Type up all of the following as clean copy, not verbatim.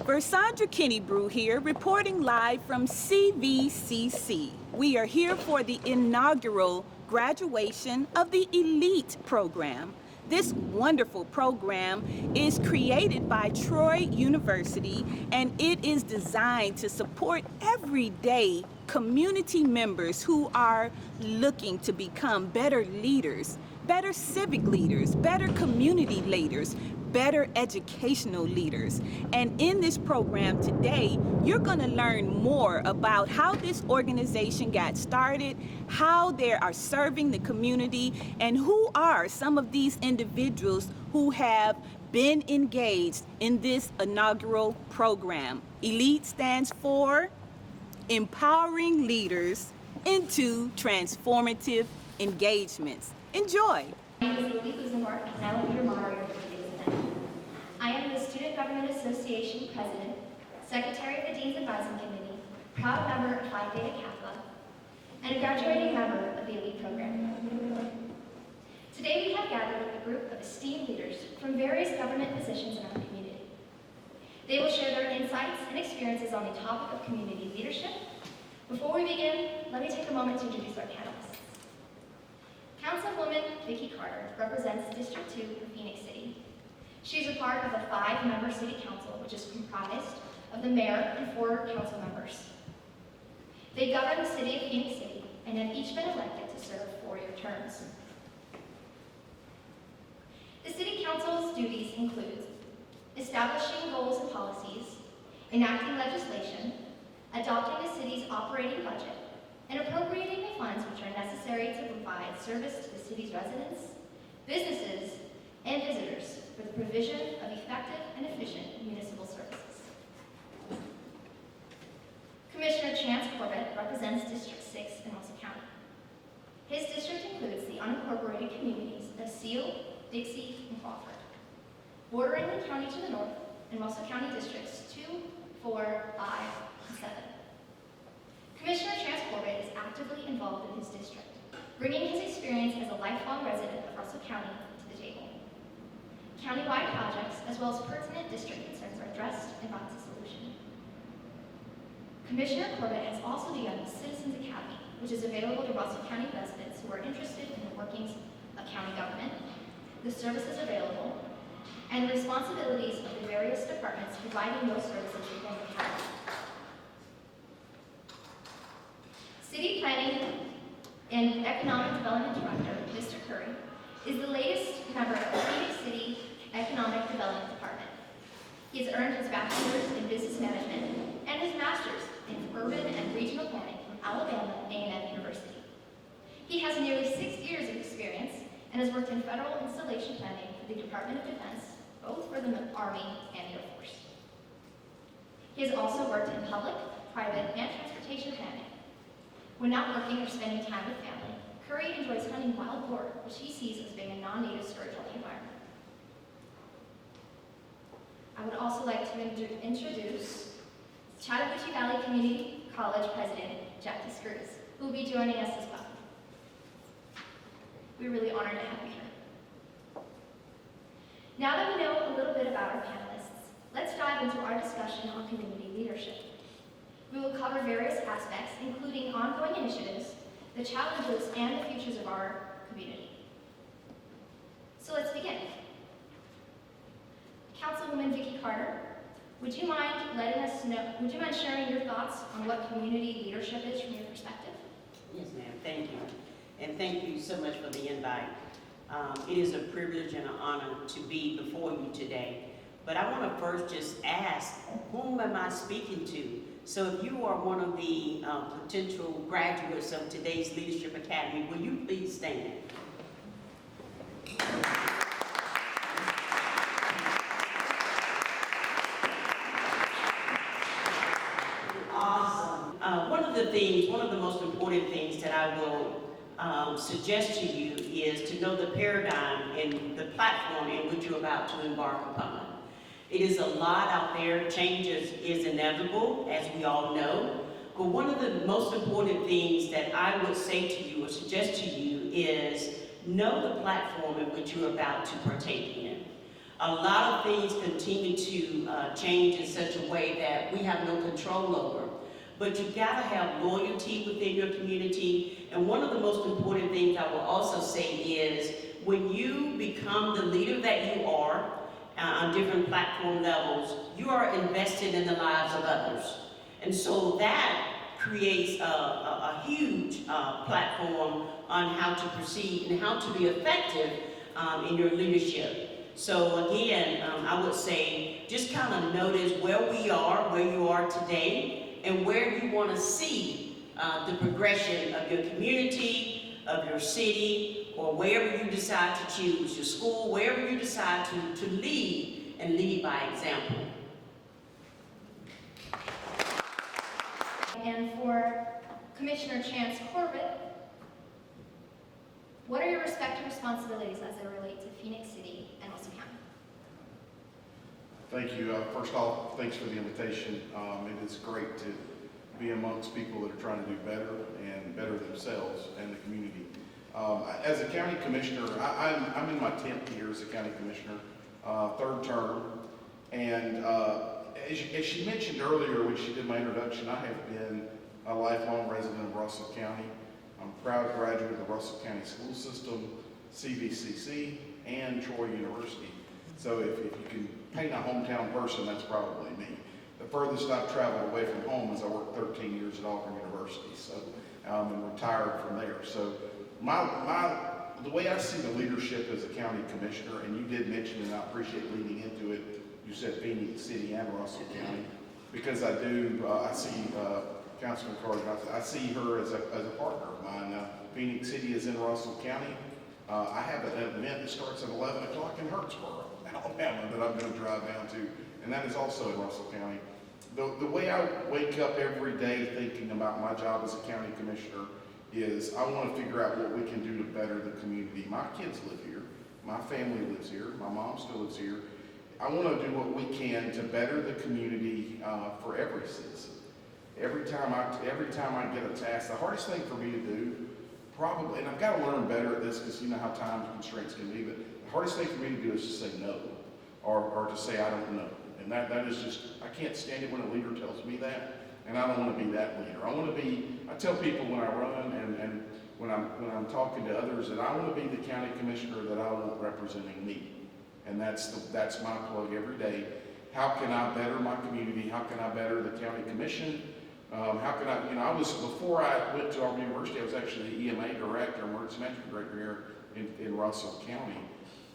Versandra Kennebrew here, reporting live from CVCC. We are here for the inaugural graduation of the E.L.I.T.E program. This wonderful program is created by Troy University, and it is designed to support everyday community members who are looking to become better leaders, better civic leaders, better community leaders, better educational leaders. And in this program today, you're going to learn more about how this organization got started, how they are serving the community, and who are some of these individuals who have been engaged in this inaugural program. E.L.I.T.E stands for Empowering Leaders into Transformative Engagements. Enjoy. My name is E.L.I.T.E, and I will be your moderator for today's event. I am the Student Government Association President, Secretary of the Dean's Advising Committee, proud member of Phi Beta Kappa, and a graduating member of the E.L.I.T.E program. Today we have gathered a group of esteemed leaders from various government positions in our community. They will share their insights and experiences on the topic of community leadership. Before we begin, let me take a moment to introduce our panelists. Councilwoman Vicki Carter represents District 2 of Phoenix City. She is a part of a 5-member city council, which is comprised of the mayor and 4 council members. They govern the city of Phoenix City and have each been elected to serve 4-year terms. The city council's duties include establishing goals and policies, enacting legislation, adopting the city's operating budget, and appropriating the funds which are necessary to provide service to the city's residents, businesses, and visitors for the provision of effective and efficient municipal services. Commissioner Chance Corbett represents District 6 in Russell County. His district includes the unincorporated communities of Seal, Dixie, and Crawford, bordering the county to the north in Russell County Districts 2, 4, 5, and 7. Commissioner Chance Corbett is actively involved in his district, bringing his experience as a lifelong resident of Russell County to the table. Countywide projects, as well as pertinent district concerns, are addressed and brought to solution. Commissioner Corbett has also begun the Citizens Academy, which is available to Russell County residents who are interested in the workings of county government, the services available, and the responsibilities of the various departments providing those services within the county. City Planning and Economic Development Director, Mr. Curry, is the latest member of the Phoenix City Economic Development Department. He has earned his bachelor's in business management and his master's in urban and regional planning from Alabama A&M University. He has nearly 6 years of experience and has worked in federal installation planning for the Department of Defense, both for the Army and the Air Force. He has also worked in public, private, and transportation planning. When not working or spending time with family, Curry enjoys hunting wild boar, which he sees as being a non-native storage on the environment. I would also like to introduce Chattahoochee Valley Community College President Jackie Screws, who will be joining us as well. We're really honored to have you here. Now that we know a little bit about our panelists, let's dive into our discussion on community leadership. We will cover various aspects, including ongoing initiatives, the challenges, and the futures of our community. So let's begin. Councilwoman Vicki Carter, would you mind sharing your thoughts on what community leadership is from your perspective? Yes, ma'am. Thank you. And thank you so much for the invite. It is a privilege and an honor to be before you today. But I want to first just ask, whom am I speaking to? So if you are one of the potential graduates of today's Leadership Academy, will you please stand? Awesome. One of the most important things that I will suggest to you is to know the paradigm and the platform in which you're about to embark upon. It is a lot out there. Change is inevitable, as we all know. But one of the most important things that I would say to you or suggest to you is know the platform in which you're about to partake in. A lot of things continue to change in such a way that we have no control over. But you gotta have loyalty within your community. And one of the most important things I will also say is when you become the leader that you are on different platform levels, you are invested in the lives of others. And so that creates a huge platform on how to proceed and how to be effective in your leadership. So again, I would say just kind of notice where we are, where you are today, and where you want to see the progression of your community, of your city, or wherever you decide to choose, your school, wherever you decide to lead, and lead by example. And for Commissioner Chance Corbett, what are your respective responsibilities as they relate to Phoenix City and Russell County? Thank you. First off, thanks for the invitation. It is great to be amongst people that are trying to do better and better themselves and the community. As a county commissioner, I'm in my 10th year as a county commissioner, third term. And as she mentioned earlier when she did my introduction, I have been a lifelong resident of Russell County. I'm a proud graduate of the Russell County School System, CVCC, and Troy University. So if you can paint a hometown person, that's probably me. The furthest I've traveled away from home is I worked 13 years at Auburn University, so and retired from there. So the way I see the leadership as a county commissioner, and you did mention, and I appreciate leading into it, you said Phoenix City and Russell County, because I do, I see Councilman Carter, I see her as a partner of mine. Phoenix City is in Russell County. I have an event that starts at 11 o'clock in Hurtsboro, Alabama, that I'm going to drive down to, and that is also in Russell County. The way I wake up every day thinking about my job as a county commissioner is I want to figure out what we can do to better the community. My kids live here. My family lives here. My mom still lives here. I want to do what we can to better the community for every citizen. Every time I get a task, the hardest thing for me to do, probably, and I've got to learn better at this because you know how time constraints can be, but the hardest thing for me to do is to say no, or to say I don't know. And that is just, I can't stand it when a leader tells me that, and I don't want to be that leader. I tell people when I run and when I'm talking to others that I want to be the county commissioner that I want representing me. And that's my plug every day. How can I better my community? How can I better the county commission? How can I, before I went to Auburn University, I was actually the EMA director, emergency management director here in Russell County,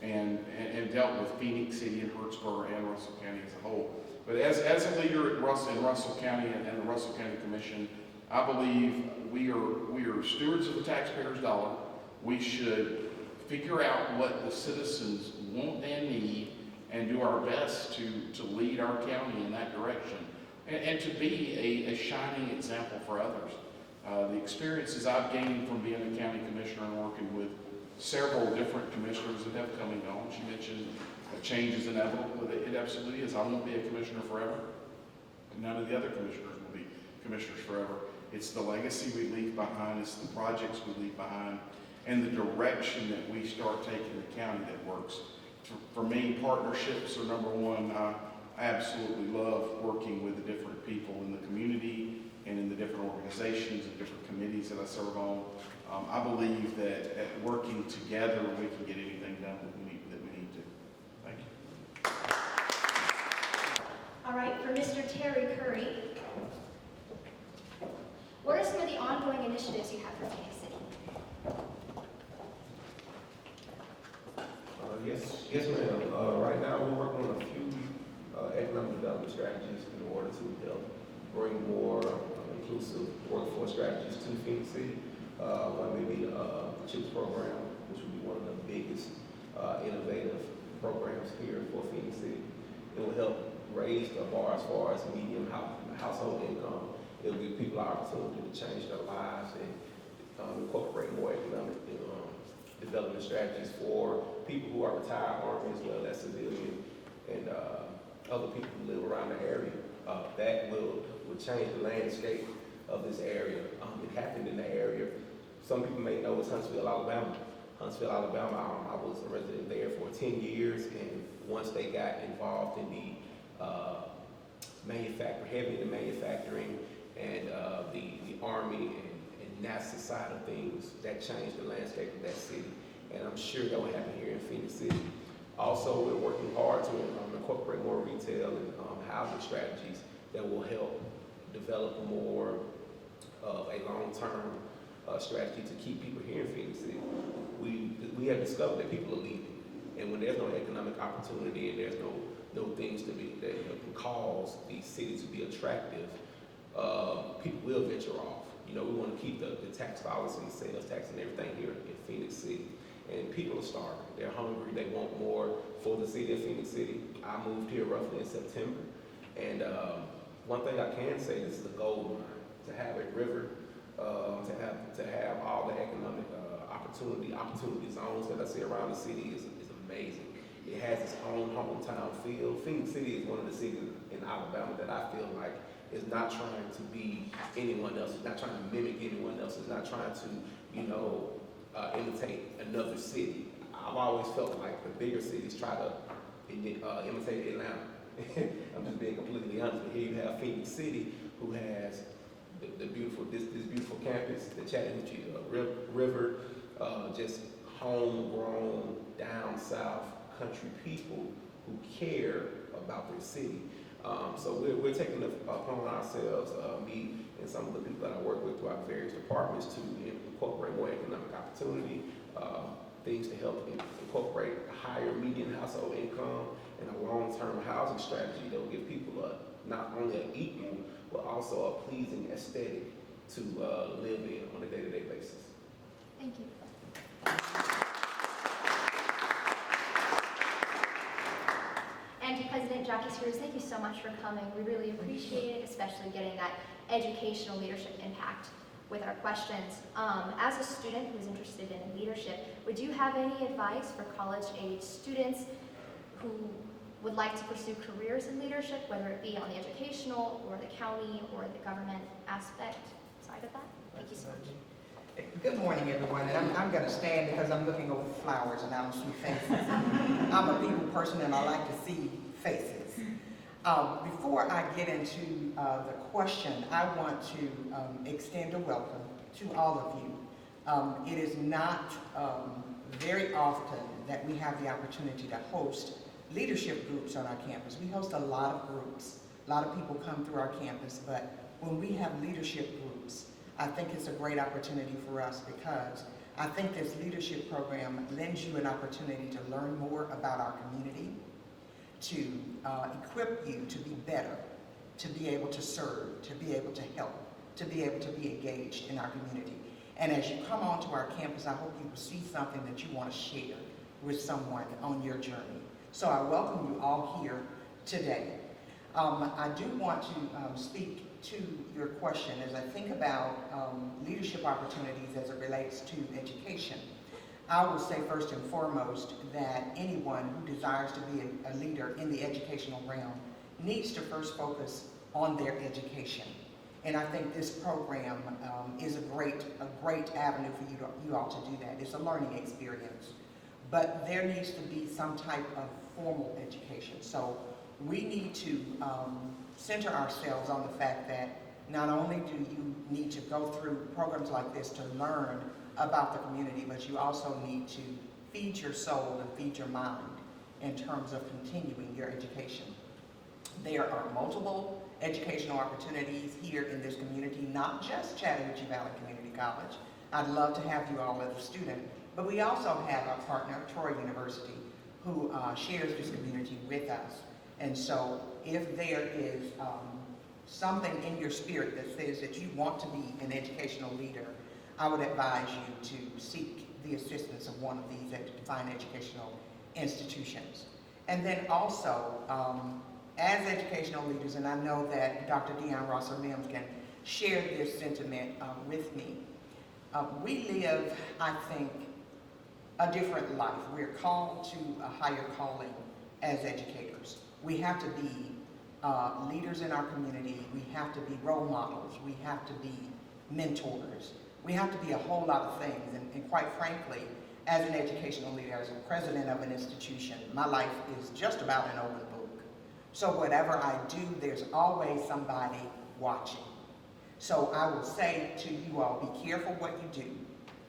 and dealt with Phoenix City and Hurtsboro and Russell County as a whole. But as a leader in Russell County and the Russell County Commission, I believe we are stewards of the taxpayers' dollar. We should figure out what the citizens want and need and do our best to lead our county in that direction. And to be a shining example for others. The experiences I've gained from being a county commissioner and working with several different commissioners that have come and gone. She mentioned change is inevitable, but it absolutely is. I won't be a commissioner forever. None of the other commissioners will be commissioners forever. It's the legacy we leave behind, it's the projects we leave behind, and the direction that we start taking the county that works. For me, partnerships are number one. I absolutely love working with the different people in the community and in the different organizations and different committees that I serve on. I believe that at working together, we can get anything done that we need to. Thank you. All right, for Mr. Terry Curry, what are some of the ongoing initiatives you have for Phoenix City? Yes, ma'am. Right now, we're working on a few economic development strategies in order to help bring more inclusive workforce strategies to Phoenix City. One may be the CHIPS program, which will be one of the biggest innovative programs here for Phoenix City. It will help raise the bar as far as medium household income. It will give people an opportunity to change their lives and incorporate more economic development strategies for people who are retired Army as well as civilian and other people who live around the area. That will change the landscape of this area. It happened in the area. Some people may know it's Huntsville, Alabama. Huntsville, Alabama, I was a resident there for 10 years, and once they got involved in the heavy in the manufacturing and the Army and NASA side of things, that changed the landscape of that city. And I'm sure that will happen here in Phoenix City. Also, we're working hard to incorporate more retail and housing strategies that will help develop more of a long-term strategy to keep people here in Phoenix City. We have discovered that people are leaving, and when there's no economic opportunity and there's no things to be that can cause the city to be attractive, people will venture off. You know, we want to keep the tax dollars and sales tax and everything here in Phoenix City. And people are starving. They're hungry. They want more for the city of Phoenix City. I moved here roughly in September. And one thing I can say, this is a gold mine. To have a river, to have all the economic opportunity zones that I see around the city is amazing. It has its own hometown feel. Phoenix City is one of the cities in Alabama that I feel like is not trying to be anyone else. It's not trying to mimic anyone else. It's not trying to, imitate another city. I've always felt like the bigger cities try to imitate Atlanta. I'm just being completely honest. But here you have Phoenix City, who has this beautiful campus, the Chattahoochee River, just homegrown, down south country people who care about their city. So we're taking it upon ourselves, me and some of the people that I work with throughout various departments, to incorporate more economic opportunity, things to help incorporate a higher median household income and a long-term housing strategy that will give people not only an equal, but also a pleasing aesthetic to live in on a day-to-day basis. Thank you. And to President Jackie Spears, thank you so much for coming. We really appreciate it, especially getting that educational leadership impact with our questions. As a student who's interested in leadership, would you have any advice for college-age students who would like to pursue careers in leadership, whether it be on the educational or the county or the government aspect side of that? Thank you so much. Good morning, everyone. And I'm going to stand because I'm looking over flowers and I don't see faces. I'm a people person and I like to see faces. Before I get into the question, I want to extend a welcome to all of you. It is not very often that we have the opportunity to host leadership groups on our campus. We host a lot of groups. A lot of people come through our campus, but when we have leadership groups, I think it's a great opportunity for us because I think this leadership program lends you an opportunity to learn more about our community, to equip you to be better, to be able to serve, to be able to help, to be able to be engaged in our community. And as you come onto our campus, I hope you will see something that you want to share with someone on your journey. So I welcome you all here today. I do want to speak to your question as I think about leadership opportunities as it relates to education. I will say first and foremost that anyone who desires to be a leader in the educational realm needs to first focus on their education. And I think this program is a great avenue for you all to do that. It's a learning experience. But there needs to be some type of formal education. So we need to center ourselves on the fact that not only do you need to go through programs like this to learn about the community, but you also need to feed your soul and feed your mind in terms of continuing your education. There are multiple educational opportunities here in this community, not just Chattahoochee Valley Community College. I'd love to have you all as a student, but we also have our partner, Troy University, who shares this community with us. And so if there is something in your spirit that says that you want to be an educational leader, I would advise you to seek the assistance of one of these fine educational institutions. And then also, as educational leaders, and I know that Dr. Dion Rosser-Mims can share this sentiment with me, we live, I think, a different life. We're called to a higher calling as educators. We have to be leaders in our community. We have to be role models. We have to be mentors. We have to be a whole lot of things. And quite frankly, as an educational leader, as a president of an institution, my life is just about an open book. So whatever I do, there's always somebody watching. So I will say to you all, be careful what you do,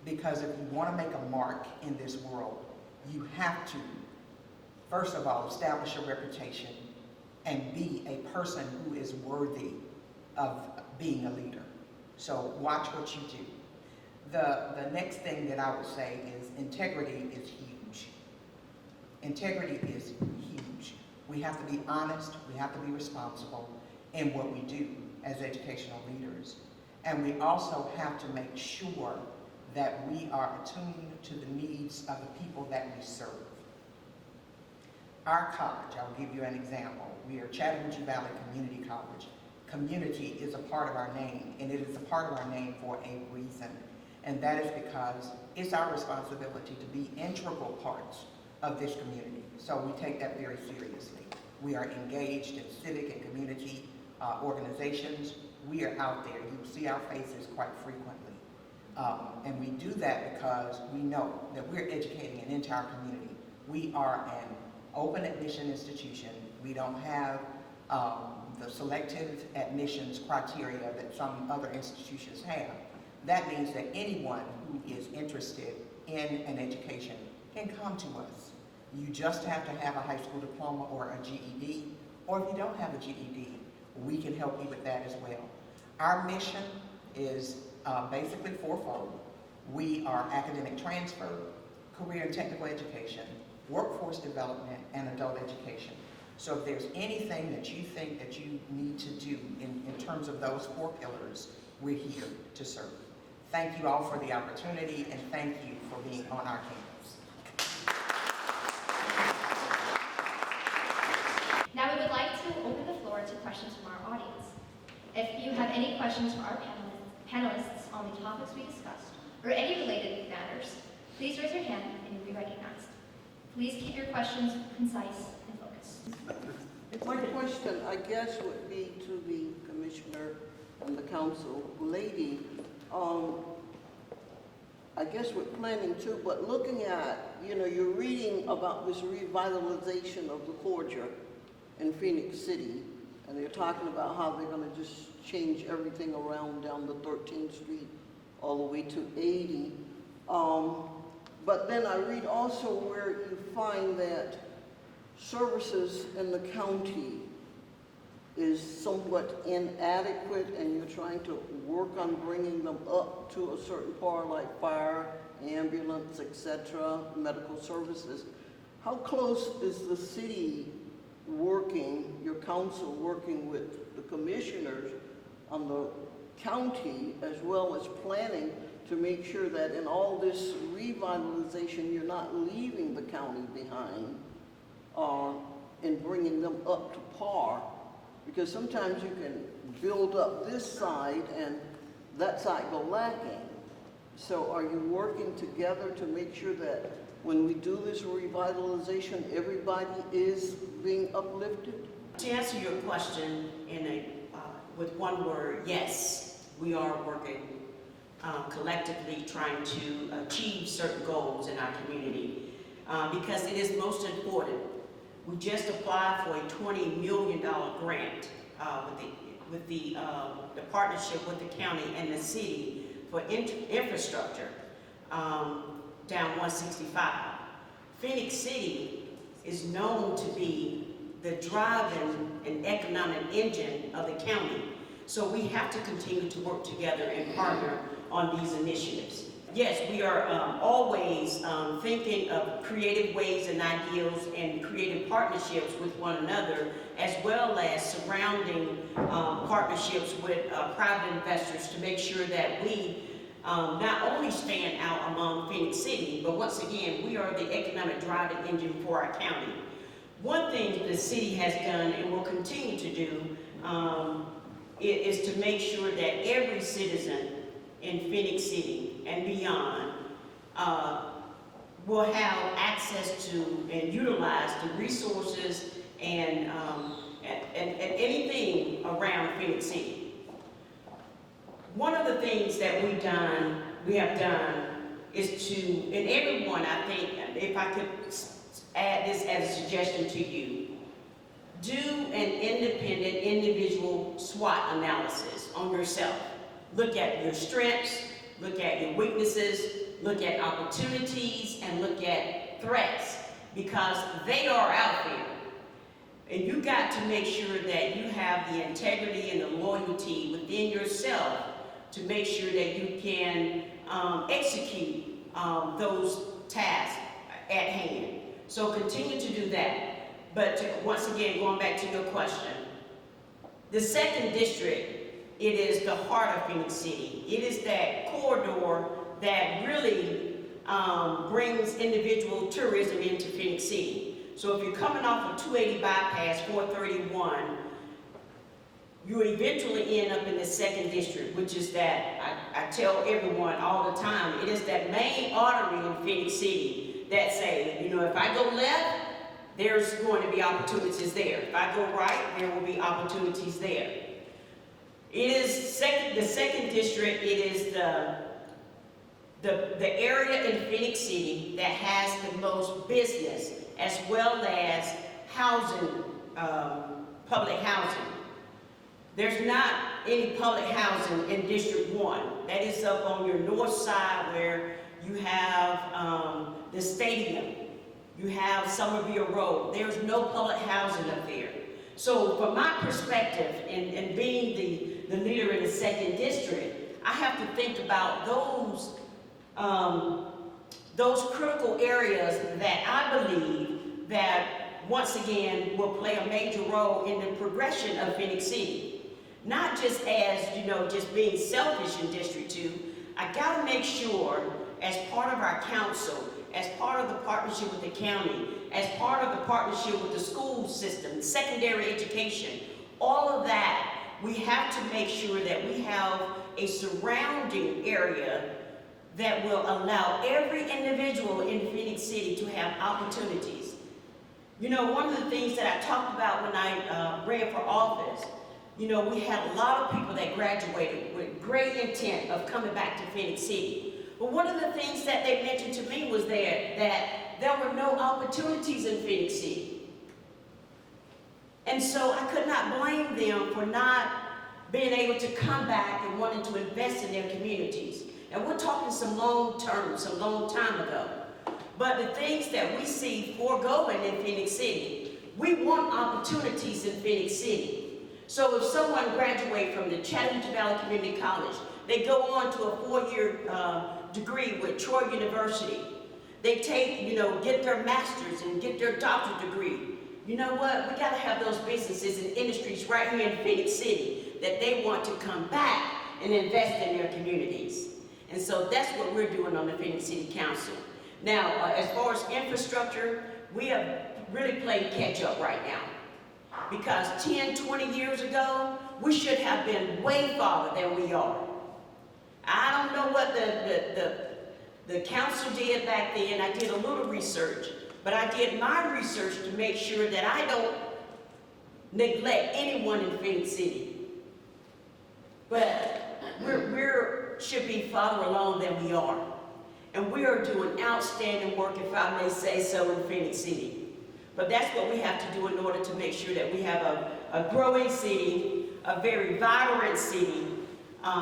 because if you want to make a mark in this world, you have to, first of all, establish a reputation and be a person who is worthy of being a leader. So watch what you do. The next thing that I would say is integrity is huge. Integrity is huge. We have to be honest, we have to be responsible in what we do as educational leaders. And we also have to make sure that we are attuned to the needs of the people that we serve. Our college, I'll give you an example. We are Chattahoochee Valley Community College. Community is a part of our name, and it is a part of our name for a reason. And that is because it's our responsibility to be integral parts of this community. So we take that very seriously. We are engaged in civic and community organizations. We are out there. You see our faces quite frequently. And we do that because we know that we're educating an entire community. We are an open admission institution. We don't have the selective admissions criteria that some other institutions have. That means that anyone who is interested in an education can come to us. You just have to have a high school diploma or a GED, or if you don't have a GED, we can help you with that as well. Our mission is basically fourfold. We are academic transfer, career and technical education, workforce development, and adult education. So if there's anything that you think that you need to do in terms of those four pillars, we're here to serve. Thank you all for the opportunity, and thank you for being on our campus. Now we would like to open the floor to questions from our audience. If you have any questions for our panelists on the topics we discussed, or any related matters, please raise your hand and you'll be recognized. Please keep your questions concise and focused. My question, I guess, would be to the commissioner and the council lady. I guess we're planning to, but looking at, you're reading about this revitalization of the Forger in Phoenix City, and they're talking about how they're going to just change everything around down the 13th Street all the way to 80. But then I read also where you find that services in the county is somewhat inadequate, and you're trying to work on bringing them up to a certain par, like fire, ambulance, etc., medical services. How close is the city working, your council working with the commissioners on the county, as well as planning to make sure that in all this revitalization, you're not leaving the county behind in bringing them up to par? Because sometimes you can build up this side and that side go lacking. So are you working together to make sure that when we do this revitalization, everybody is being uplifted? To answer your question with one word, yes, we are working collectively trying to achieve certain goals in our community because it is most important. We just applied for a $20 million grant with the partnership with the county and the city for infrastructure down 165. Phoenix City is known to be the driving and economic engine of the county. So we have to continue to work together and partner on these initiatives. Yes, we are always thinking of creative ways and ideals and creative partnerships with one another, as well as surrounding partnerships with private investors to make sure that we not only stand out among Phoenix City, but once again, we are the economic driving engine for our county. One thing the city has done and will continue to do is to make sure that every citizen in Phoenix City and beyond will have access to and utilize the resources and anything around Phoenix City. One of the things that we have done is to, and everyone, I think, if I could add this as a suggestion to you, do an independent individual SWOT analysis on yourself. Look at your strengths, look at your weaknesses, look at opportunities, and look at threats, because they are out there. And you got to make sure that you have the integrity and the loyalty within yourself to make sure that you can execute those tasks at hand. So continue to do that. But once again, going back to your question, the second district, it is the heart of Phoenix City. It is that corridor that really brings individual tourism into Phoenix City. So if you're coming off of 280 bypass 431, you eventually end up in the second district, which is that, I tell everyone all the time, it is that main artery in Phoenix City that say, you know, if I go left, there's going to be opportunities there. If I go right, there will be opportunities there. It is the second district, it is the area in Phoenix City that has the most business as well as housing, public housing. There's not any public housing in District 1. That is up on your north side where you have the stadium. You have Somerville Road. There's no public housing up there. So from my perspective, and being the leader in the second district, I have to think about those critical areas that I believe that, once again, will play a major role in the progression of Phoenix City. Not just as, you know, just being selfish in District 2. I gotta make sure, as part of our council, as part of the partnership with the county, as part of the partnership with the school system, secondary education, all of that, we have to make sure that we have a surrounding area that will allow every individual in Phoenix City to have opportunities. You know, one of the things that I talked about when I ran for office, you know, we had a lot of people that graduated with great intent of coming back to Phoenix City. But one of the things that they mentioned to me was that there were no opportunities in Phoenix City. And so I could not blame them for not being able to come back and wanting to invest in their communities. And we're talking some long time ago. But the things that we see foregoing in Phoenix City, we want opportunities in Phoenix City. So if someone graduates from the Chattahoochee Valley Community College, they go on to a 4-year degree with Troy University. They take, you know, get their master's and get their doctorate degree. You know what? We gotta have those businesses and industries right here in Phoenix City that they want to come back and invest in their communities. And so that's what we're doing on the Phoenix City Council. Now, as far as infrastructure, we have really played catch up right now. Because 10, 20 years ago, we should have been way farther than we are. I don't know what the council did back then. I did a little research, but I did my research to make sure that I don't neglect anyone in Phoenix City. But we're should be farther along than we are. And we are doing outstanding work, if I may say so, in Phoenix City. But that's what we have to do in order to make sure that we have a growing city, a very vibrant city,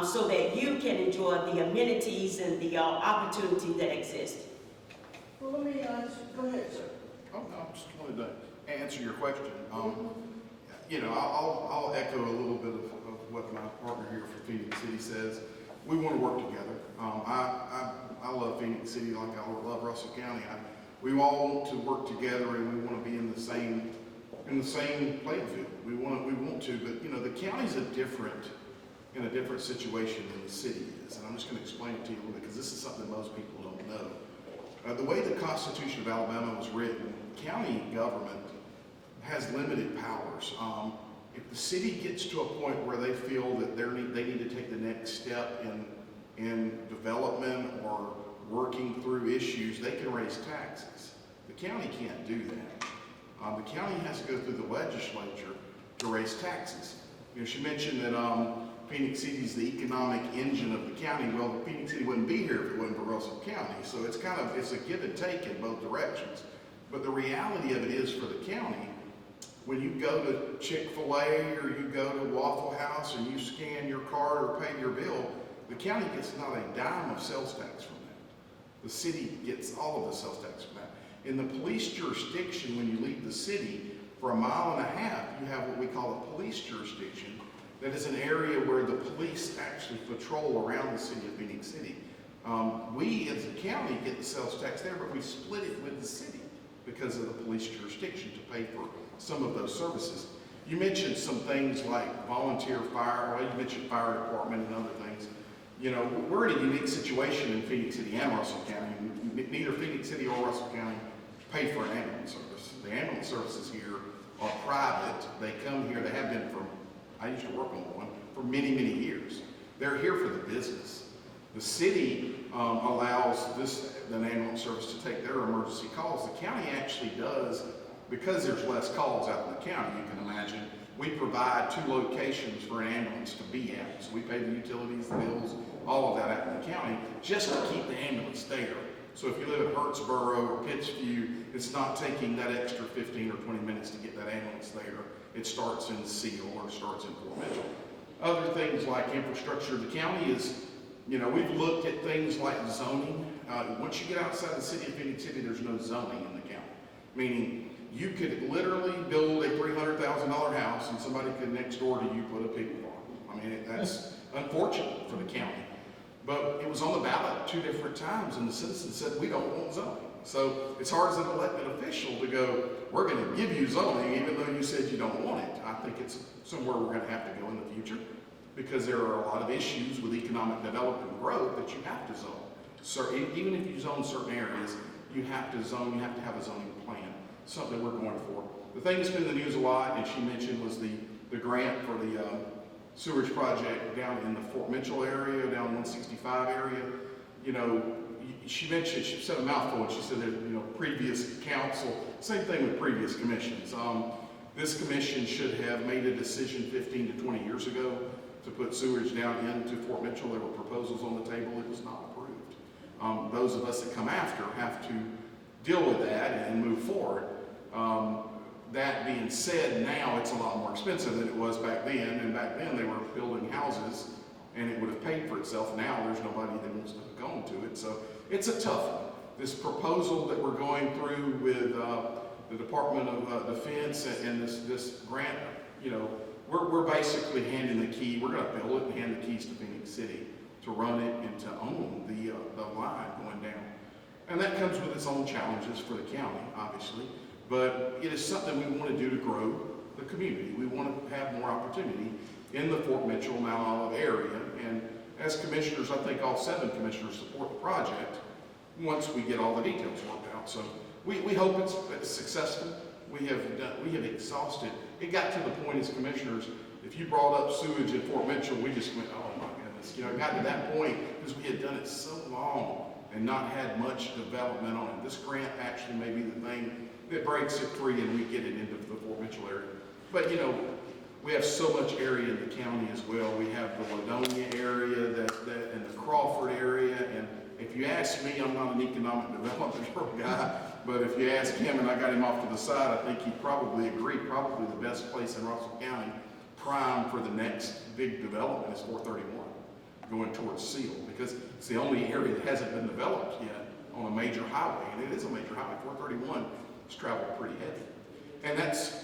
so that you can enjoy the amenities and the opportunities that exist. Well, let me ask, go ahead, sir. Oh, no, I just wanted to answer your question. You know, I'll echo a little bit of what my partner here for Phoenix City says. We want to work together. I love Phoenix City like I love Russell County. We all want to work together, and we want to be in the same playing field. We want to, but you know, the county's in a different situation than the city is, and I'm just going to explain it to you a little bit because this is something that most people don't know. The way the Constitution of Alabama was written, county government has limited powers. If the city gets to a point where they feel that they need to take the next step in development or working through issues, they can raise taxes. The county can't do that. The county has to go through the legislature to raise taxes. You know, she mentioned that Phoenix City is the economic engine of the county. Well, Phoenix City wouldn't be here if it wasn't for Russell County. So it's it's a give and take in both directions. But the reality of it is for the county, when you go to Chick-fil-A or you go to Waffle House and you scan your card or pay your bill, the county gets not a dime of sales tax from that. The city gets all of the sales tax from that. In the police jurisdiction, when you leave the city, for 1.5 miles, you have what we call a police jurisdiction. That is an area where the police actually patrol around the city of Phoenix City. We, as a county, get the sales tax there, but we split it with the city because of the police jurisdiction to pay for some of those services. You mentioned some things like volunteer fire, well, you mentioned fire department and other things. You know, we're in a unique situation in Phoenix City and Russell County. Neither Phoenix City or Russell County pay for an ambulance service. The ambulance services here are private. They come here, they have been I used to work on one, for many, many years. They're here for the business. The city allows an ambulance service to take their emergency calls. The county actually does, because there's less calls out in the county, you can imagine, we provide 2 locations for an ambulance to be at. So we pay the utilities, the bills, all of that out in the county, just to keep the ambulance there. So if you live in Hurtsboro or Pittsview, it's not taking that extra 15 or 20 minutes to get that ambulance there. It starts in Seal or it starts in Fort Mitchell. Other things like infrastructure, the county is, you know, we've looked at things like zoning. Once you get outside the city of Phoenix City, there's no zoning in the county. Meaning, you could literally build a $300,000 house and somebody could next door to you put a pig farm. I mean, that's unfortunate for the county. But it was on the ballot 2 different times and the citizens said, we don't want zoning. So it's hard as an elected official to go, we're going to give you zoning even though you said you don't want it. I think it's somewhere we're going to have to go in the future because there are a lot of issues with economic development and growth that you have to zone. So even if you zone certain areas, you have to zone, you have to have a zoning plan, something we're going for. The thing that's been in the news a lot, and she mentioned, was the grant for the sewage project down in the Fort Mitchell area, down 165 area. You know, she said a mouthful, and she said that, you know, previous council, same thing with previous commissions. This commission should have made a decision 15 to 20 years ago to put sewage down into Fort Mitchell. There were proposals on the table. It was not approved. Those of us that come after have to deal with that and move forward. That being said, now it's a lot more expensive than it was back then, and back then they were building houses and it would have paid for itself. Now there's nobody that wants to go into it, so it's a tough one. This proposal that we're going through with the Department of Defense and this grant, you know, we're basically handing the key. We're going to build it and hand the keys to Phoenix City to run it and to own the line going down. And that comes with its own challenges for the county, obviously. But it is something we want to do to grow the community. We want to have more opportunity in the Fort Mitchell, Mount Olive area. And as commissioners, I think all 7 commissioners support the project once we get all the details worked out. So we hope it's successful. We have exhausted. It got to the point as commissioners, if you brought up sewage in Fort Mitchell, we just went, oh my goodness. You know, it got to that point because we had done it so long and not had much development on it. This grant actually may be the thing that breaks it free and we get it into the Fort Mitchell area. But you know, we have so much area in the county as well. We have the Ladonia area and the Crawford area. And if you ask me, I'm not an economic development guy, but if you ask him, and I got him off to the side, I think he'd probably agree, probably the best place in Russell County, prime for the next big development is 431, going towards Seal, because it's the only area that hasn't been developed yet on a major highway, and it is a major highway. 431 is traveled pretty heavy. And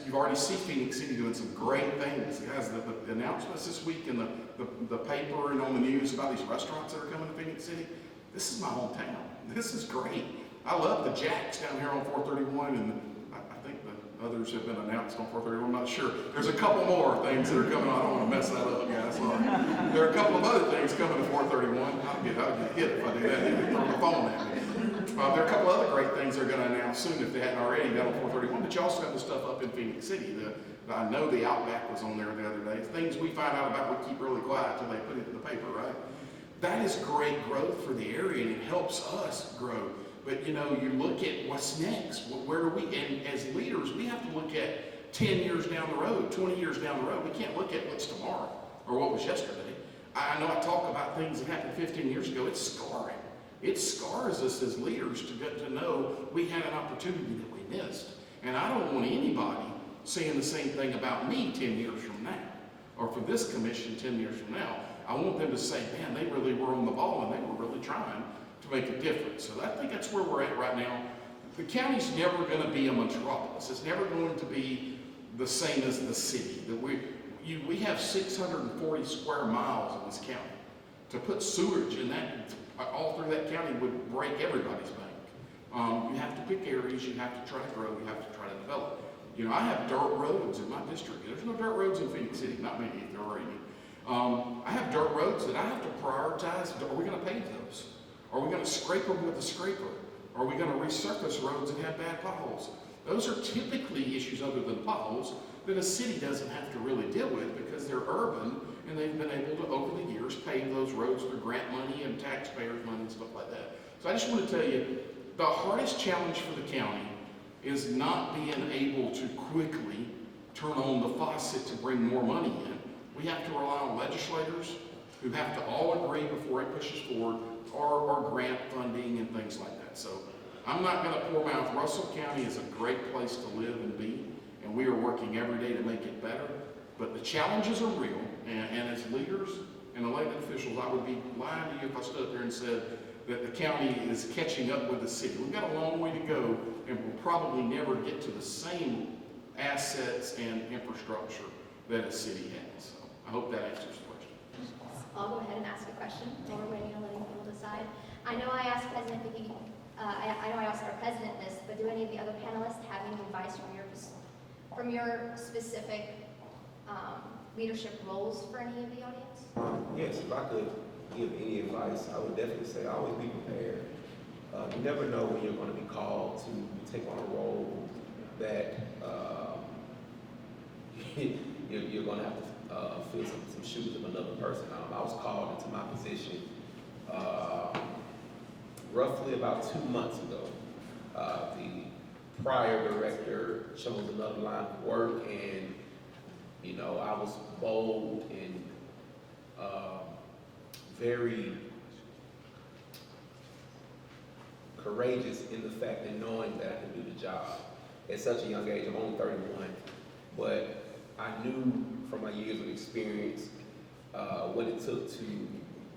you've already seen Phoenix City doing some great things. Guys, the announcements this week in the paper and on the news about these restaurants that are coming to Phoenix City, this is my hometown. This is great. I love the Jacks down here on 431, and I think the others have been announced on 431. I'm not sure. There's a couple more things that are coming on. I don't want to mess that up, guys. There are a couple of other things coming to 431. I'll get hit if I do that. They throw the phone at me. There are a couple other great things they're going to announce soon if they hadn't already down on 431. But you also have the stuff up in Phoenix City. I know the Outback was on there the other day. Things we find out about we keep really quiet until they put it in the paper, right? That is great growth for the area, and it helps us grow. But you know, you look at what's next. Where do we? And as leaders, we have to look at 10 years down the road, 20 years down the road. We can't look at what's tomorrow or what was yesterday. I know I talk about things that happened 15 years ago. It's scarring. It scars us as leaders to get to know we had an opportunity that we missed. And I don't want anybody saying the same thing about me 10 years from now, or for this commission 10 years from now. I want them to say, man, they really were on the ball and they were really trying to make a difference. So I think that's where we're at right now. The county's never going to be a metropolis. It's never going to be the same as the city. We have 640 square miles in this county. To put sewage in that, all through that county would break everybody's bank. You have to pick areas, you have to try to grow, you have to try to develop. You know, I have dirt roads in my district. There's no dirt roads in Phoenix City, not many, if there are any. I have dirt roads that I have to prioritize. Are we going to pave those? Are we going to scrape them with a scraper? Are we going to resurface roads that have bad potholes? Those are typically issues other than potholes that a city doesn't have to really deal with because they're urban and they've been able to, over the years, pave those roads through grant money and taxpayers' money and stuff like that. So I just want to tell you, the hardest challenge for the county is not being able to quickly turn on the faucet to bring more money in. We have to rely on legislators who have to all agree before it pushes forward, or grant funding and things like that. So I'm not going to pour mouth. Russell County is a great place to live and be, and we are working every day to make it better. But the challenges are real, and as leaders and elected officials, I would be lying to you if I stood there and said that the county is catching up with the city. We've got a long way to go, and we'll probably never get to the same assets and infrastructure that a city has. So I hope that answers the question. I'll go ahead and ask a question while we're waiting on letting people decide. I know I asked President Vicky, I know I asked our president this, but do any of the other panelists have any advice from your specific leadership roles for any of the audience? Yes, if I could give any advice, I would definitely say always be prepared. You never know when you're going to be called to take on a role that you're going to have to fill some shoes of another person. I was called into my position roughly about 2 months ago. The prior director chose another line of work, and you know, I was bold and very courageous in the fact that knowing that I could do the job at such a young age. I'm only 31, but I knew from my years of experience what it took to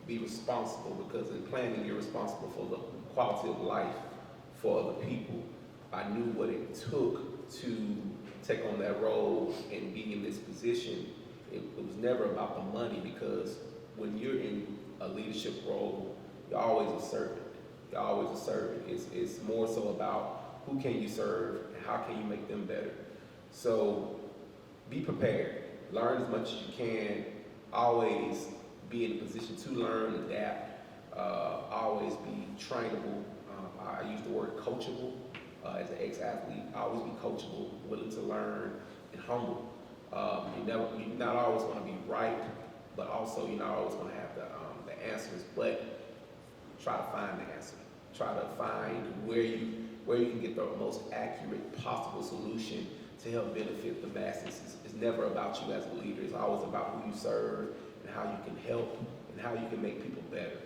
be responsible, because in planning, you're responsible for the quality of life for other people. I knew what it took to take on that role and be in this position. It was never about the money, because when you're in a leadership role, you're always a servant. You're always a servant. It's more so about who can you serve and how can you make them better. So be prepared. Learn as much as you can. Always be in a position to learn, adapt. Always be trainable. I use the word coachable. As an ex-athlete, always be coachable, willing to learn, and humble. You're not always going to be right, but also you're not always going to have the answers. But try to find the answer. Try to find where you can get the most accurate possible solution to help benefit the masses. It's never about you as a leader. It's always about who you serve and how you can help and how you can make people better.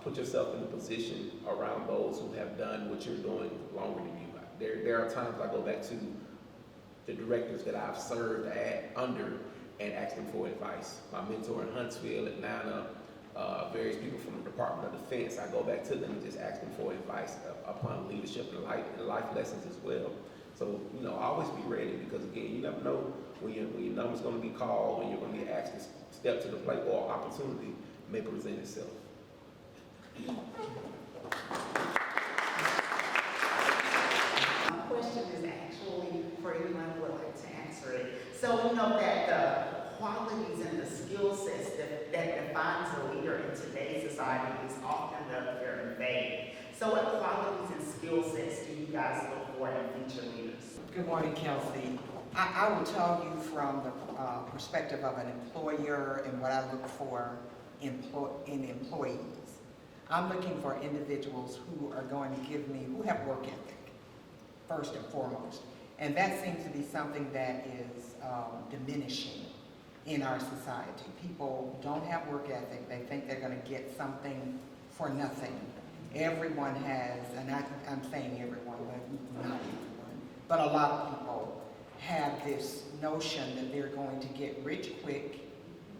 Put yourself in a position around those who have done what you're doing longer than you. There are times I go back to the directors that I've served under and ask them for advice. My mentor in Huntsville, Atlanta, various people from the Department of Defense, I go back to them and just ask them for advice upon leadership and life lessons as well. So, you know, always be ready, because again, you never know when your number's going to be called, when you're going to be asked to step to the plate, or opportunity may present itself. My question is actually for anyone who would like to answer it. So we know that the qualities and the skill sets that defines a leader in today's society is often very vague. So what qualities and skill sets do you guys look for in future leaders? Good morning, Kelsey. I will tell you from the perspective of an employer and what I look for in employees. I'm looking for individuals who are going to who have work ethic, first and foremost. And that seems to be something that is diminishing in our society. People don't have work ethic. They think they're going to get something for nothing. Everyone has, and I'm saying everyone, but not everyone, but a lot of people have this notion that they're going to get rich quick,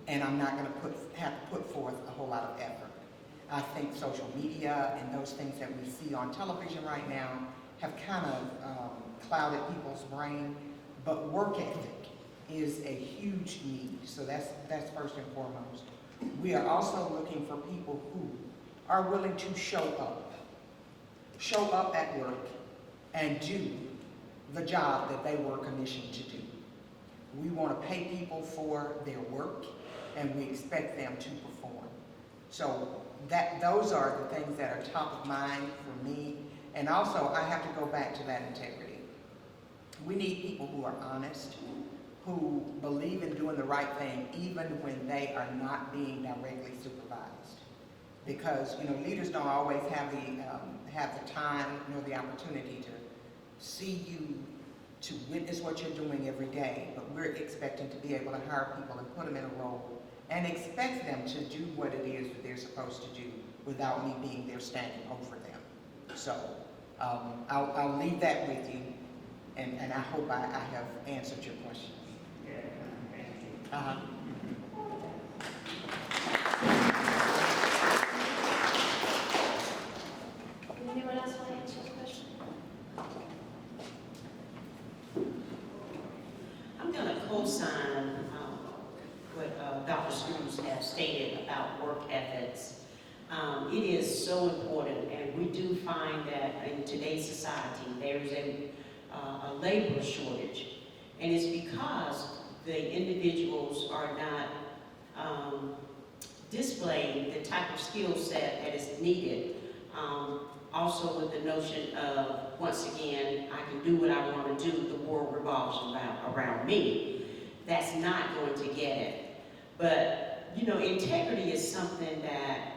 and I'm not going to have to put forth a whole lot of effort. I think social media and those things that we see on television right now have kind of clouded people's brain, but work ethic is a huge need. So that's first and foremost. We are also looking for people who are willing to show up at work and do the job that they were commissioned to do. We want to pay people for their work, and we expect them to perform. So those are the things that are top of mind for me. And also, I have to go back to that integrity. We need people who are honest, who believe in doing the right thing, even when they are not being directly supervised. Because, you know, leaders don't always have the time nor the opportunity to see you, to witness what you're doing every day, but we're expecting to be able to hire people and put them in a role and expect them to do what it is that they're supposed to do without me being there standing over them. So I'll leave that with you, and I hope I have answered your question. Anyone else want to answer the question? I'm going to co-sign what Dr. Screws has stated about work ethics. It is so important, and we do find that in today's society there's a labor shortage, and it's because the individuals are not displaying the type of skill set that is needed. Also with the notion of, once again, I can do what I want to do, the world revolves around me. That's not going to get it. But, you know, integrity is something that,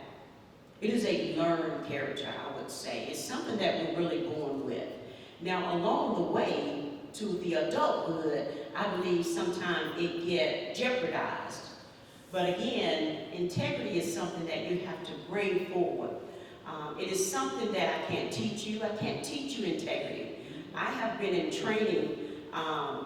it is a learned character, I would say. It's something that we're really born with. Now, along the way to the adulthood, I believe sometimes it gets jeopardized. But again, integrity is something that you have to bring forward. It is something that I can't teach you. I can't teach you integrity. I have been in training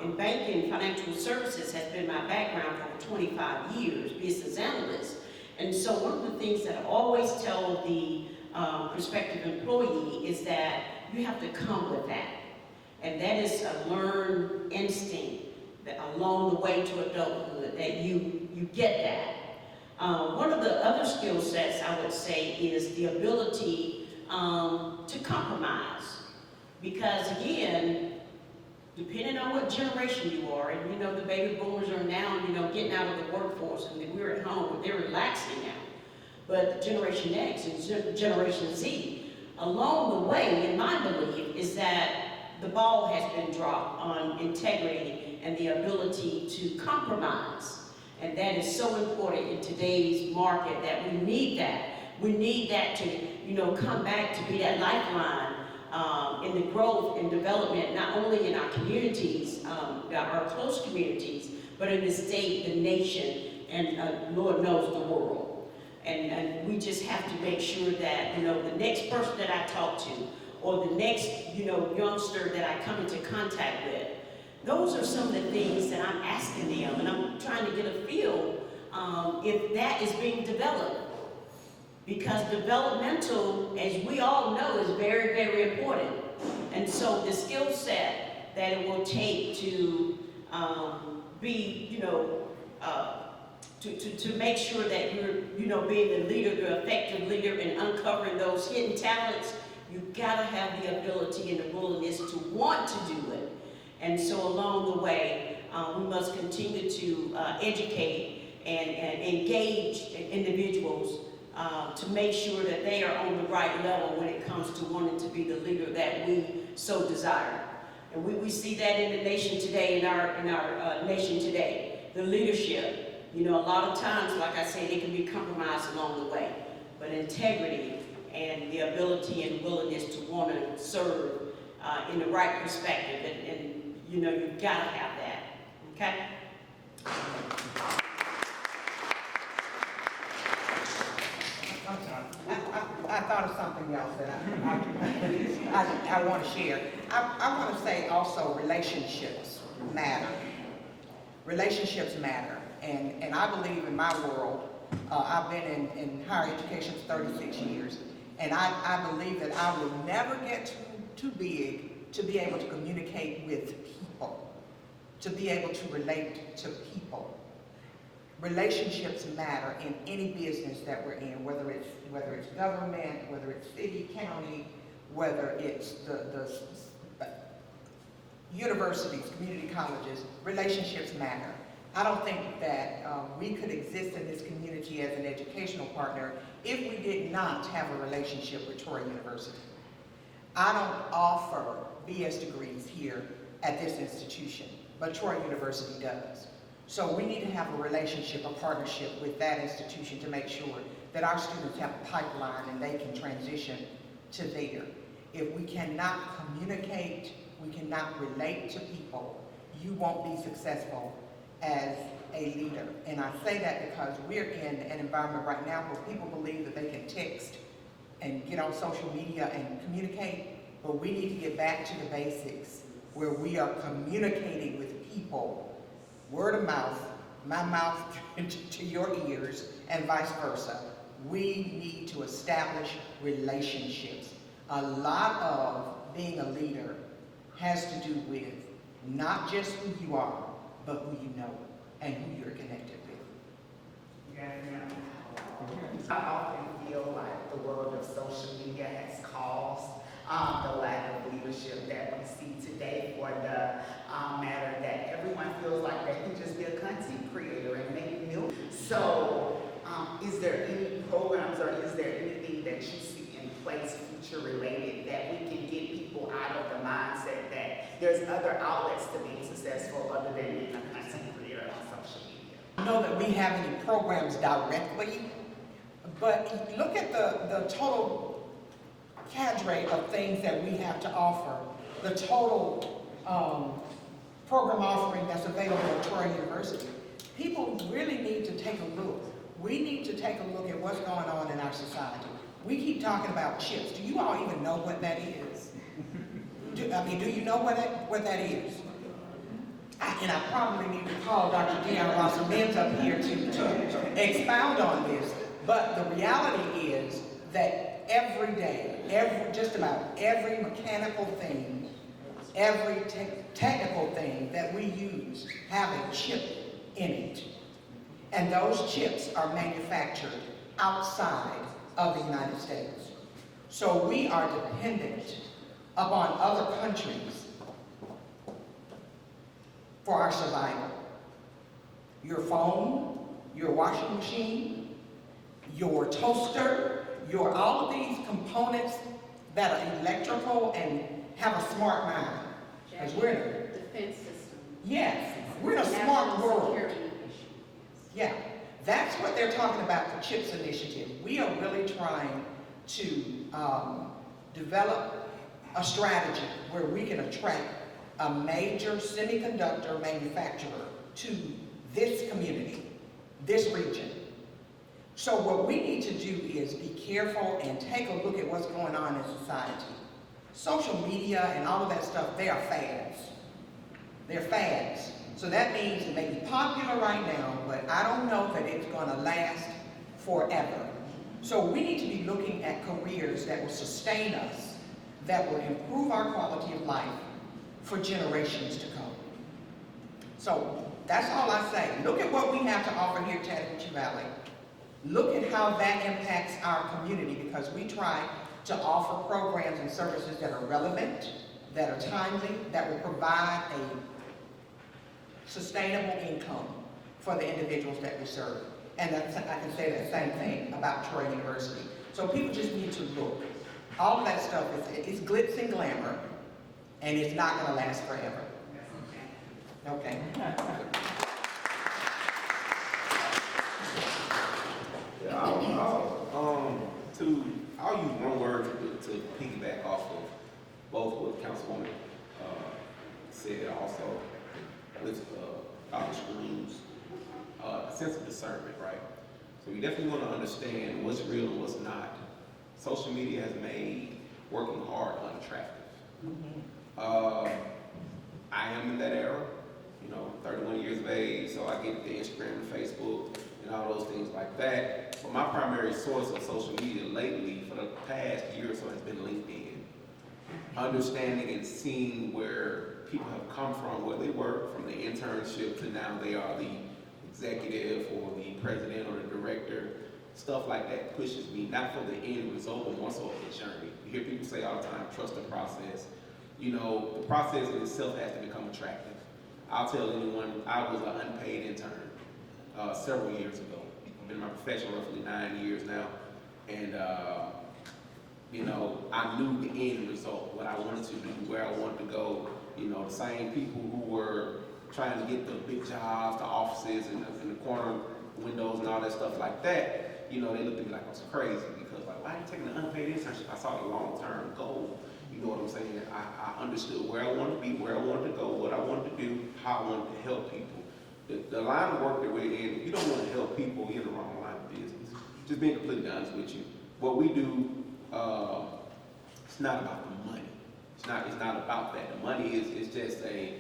in banking. Financial services has been my background for 25 years, business analyst. And so one of the things that I always tell the prospective employee is that you have to come with that. And that is a learned instinct that along the way to adulthood, that you get that. One of the other skill sets I would say is the ability to compromise. Because again, depending on what generation you are, and you know the baby boomers are now, you know, getting out of the workforce, and we're at home, they're relaxing now. But Generation X and Generation Z, along the way, in my belief, is that the ball has been dropped on integrity and the ability to compromise. And that is so important in today's market, that we need that. We need that to, you know, come back to be that lifeline in the growth and development, not only in our communities, our close communities, but in the state, the nation, and Lord knows the world. And we just have to make sure that, you know, the next person that I talk to, or the next, you know, youngster that I come into contact with, those are some of the things that I'm asking them, and I'm trying to get a feel if that is being developed. Because developmental, as we all know, is very, very important. And so the skill set that it will take to be, you know, to make sure that you're, you know, being the leader, the effective leader, and uncovering those hidden talents, you've got to have the ability and the willingness to want to do it. And so along the way, we must continue to educate and engage individuals to make sure that they are on the right level when it comes to wanting to be the leader that we so desire. And we see that in the nation today, in our nation today, the leadership. You know, a lot of times, like I said, it can be compromised along the way. But integrity and the ability and willingness to want to serve in the right perspective, and you know, you've got to have that, okay? thought of something else that I want to share. I want to say also relationships matter. Relationships matter. And I believe in my world, I've been in higher education for 36 years, and I believe that I will never get too big to be able to communicate with people, to be able to relate to people. Relationships matter in any business that we're in, whether it's government, whether it's city, county, whether it's the universities, community colleges. Relationships matter. I don't think that we could exist in this community as an educational partner if we did not have a relationship with Troy University. I don't offer BS degrees here at this institution, but Troy University does. So we need to have a relationship, a partnership with that institution to make sure that our students have a pipeline and they can transition to there. If we cannot communicate, we cannot relate to people, you won't be successful as a leader. And I say that because we're in an environment right now where people believe that they can text and get on social media and communicate, but we need to get back to the basics where we are communicating with people, word of mouth, my mouth to your ears, and vice versa. We need to establish relationships. A lot of being a leader has to do with not just who you are, but who you know and who you're connected with. Yeah. I often feel like the world of social media has caused the lack of leadership that we see today, for the matter that everyone feels like they can just be a content creator and make millions. So is there any programs or is there anything that you see in place future related that we can get people out of the mindset that there's other outlets to being successful other than being a content creator on social media? I don't know that we have any programs directly, but look at the total cadre of things that we have to offer, the total program offering that's available at Troy University. People really need to take a look. We need to take a look at what's going on in our society. We keep talking about chips. Do you all even know what that is? Do you know what that is? And I probably need to call Dr. Deion Ross-Mims up here to expound on this. But the reality is that every day, just about every mechanical thing, every technical thing that we use have a chip in it. And those chips are manufactured outside of the United States. So we are dependent upon other countries for our survival. Your phone, your washing machine, your toaster, all of these components that are electrical and have a smart mind. Because we're in a defense system. yes, we're in a smart world. Security issue. Yeah, that's what they're talking about, the CHIPS initiative. We are really trying to develop a strategy where we can attract a major semiconductor manufacturer to this community, this region. So what we need to do is be careful and take a look at what's going on in society. Social media and all of that stuff, they are fads. They're fads. So that means it may be popular right now, but I don't know that it's going to last forever. So we need to be looking at careers that will sustain us, that will improve our quality of life for generations to come. So that's all I say. Look at what we have to offer here at Chattahoochee Valley. Look at how that impacts our community, because we try to offer programs and services that are relevant, that are timely, that will provide a sustainable income for the individuals that we serve. And that's, I can say that same thing about Troy University. So people just need to look. All of that stuff is glitz and glamour, and it's not going to last forever. Okay. I'll use one word to piggyback off of both what Councilwoman said, also with Dr. Screw's a sense of discernment, right? So we definitely want to understand what's real and what's not, social media has made working hard unattractive. I am in that era, 31 years of age, so I get the Instagram and Facebook and all those things like that. But my primary source of social media lately for the past year or so has been LinkedIn. Understanding and seeing where people have come from, where they work, from the internship to now they are the executive or the president or the director. Stuff like that pushes me, not for the end result, but more so of the journey. You hear people say all the time, trust the process. The process in itself has to become attractive. I'll tell anyone, I was an unpaid intern several years ago. I've been in my profession roughly 9 years now. And, I knew the end result, what I wanted to do, where I wanted to go. The same people who were trying to get the big jobs, the offices, and the corner windows and all that stuff like that, they looked at me like I was crazy because, like, why are you taking an unpaid internship? I saw the long-term goal. You know what I'm saying? I understood where I wanted to be, where I wanted to go, what I wanted to do, how I wanted to help people. The line of work that we're in, if you don't want to help people, you're in the wrong line of business. Just being completely honest with you. What we do, it's not about the money. It's not about that. The money is just a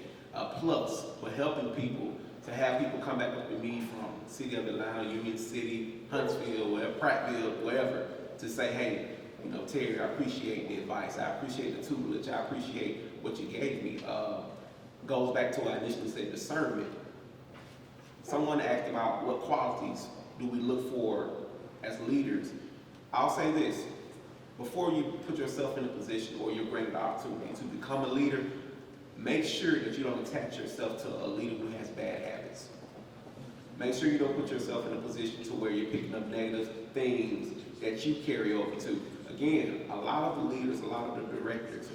plus for helping people, to have people come back up to me from the city of Atlanta, Union City, Huntsville, wherever, Prattville, wherever, to say, hey, Terry, I appreciate the advice. I appreciate the tutelage. I appreciate what you gave me. Goes back to what I initially said, discernment. Someone asked about what qualities do we look for as leaders. I'll say this. Before you put yourself in a position or you're granted the opportunity to become a leader, make sure that you don't attach yourself to a leader who has bad habits. Make sure you don't put yourself in a position to where you're picking up negative things that you carry over to. Again, a lot of the leaders, a lot of the directors,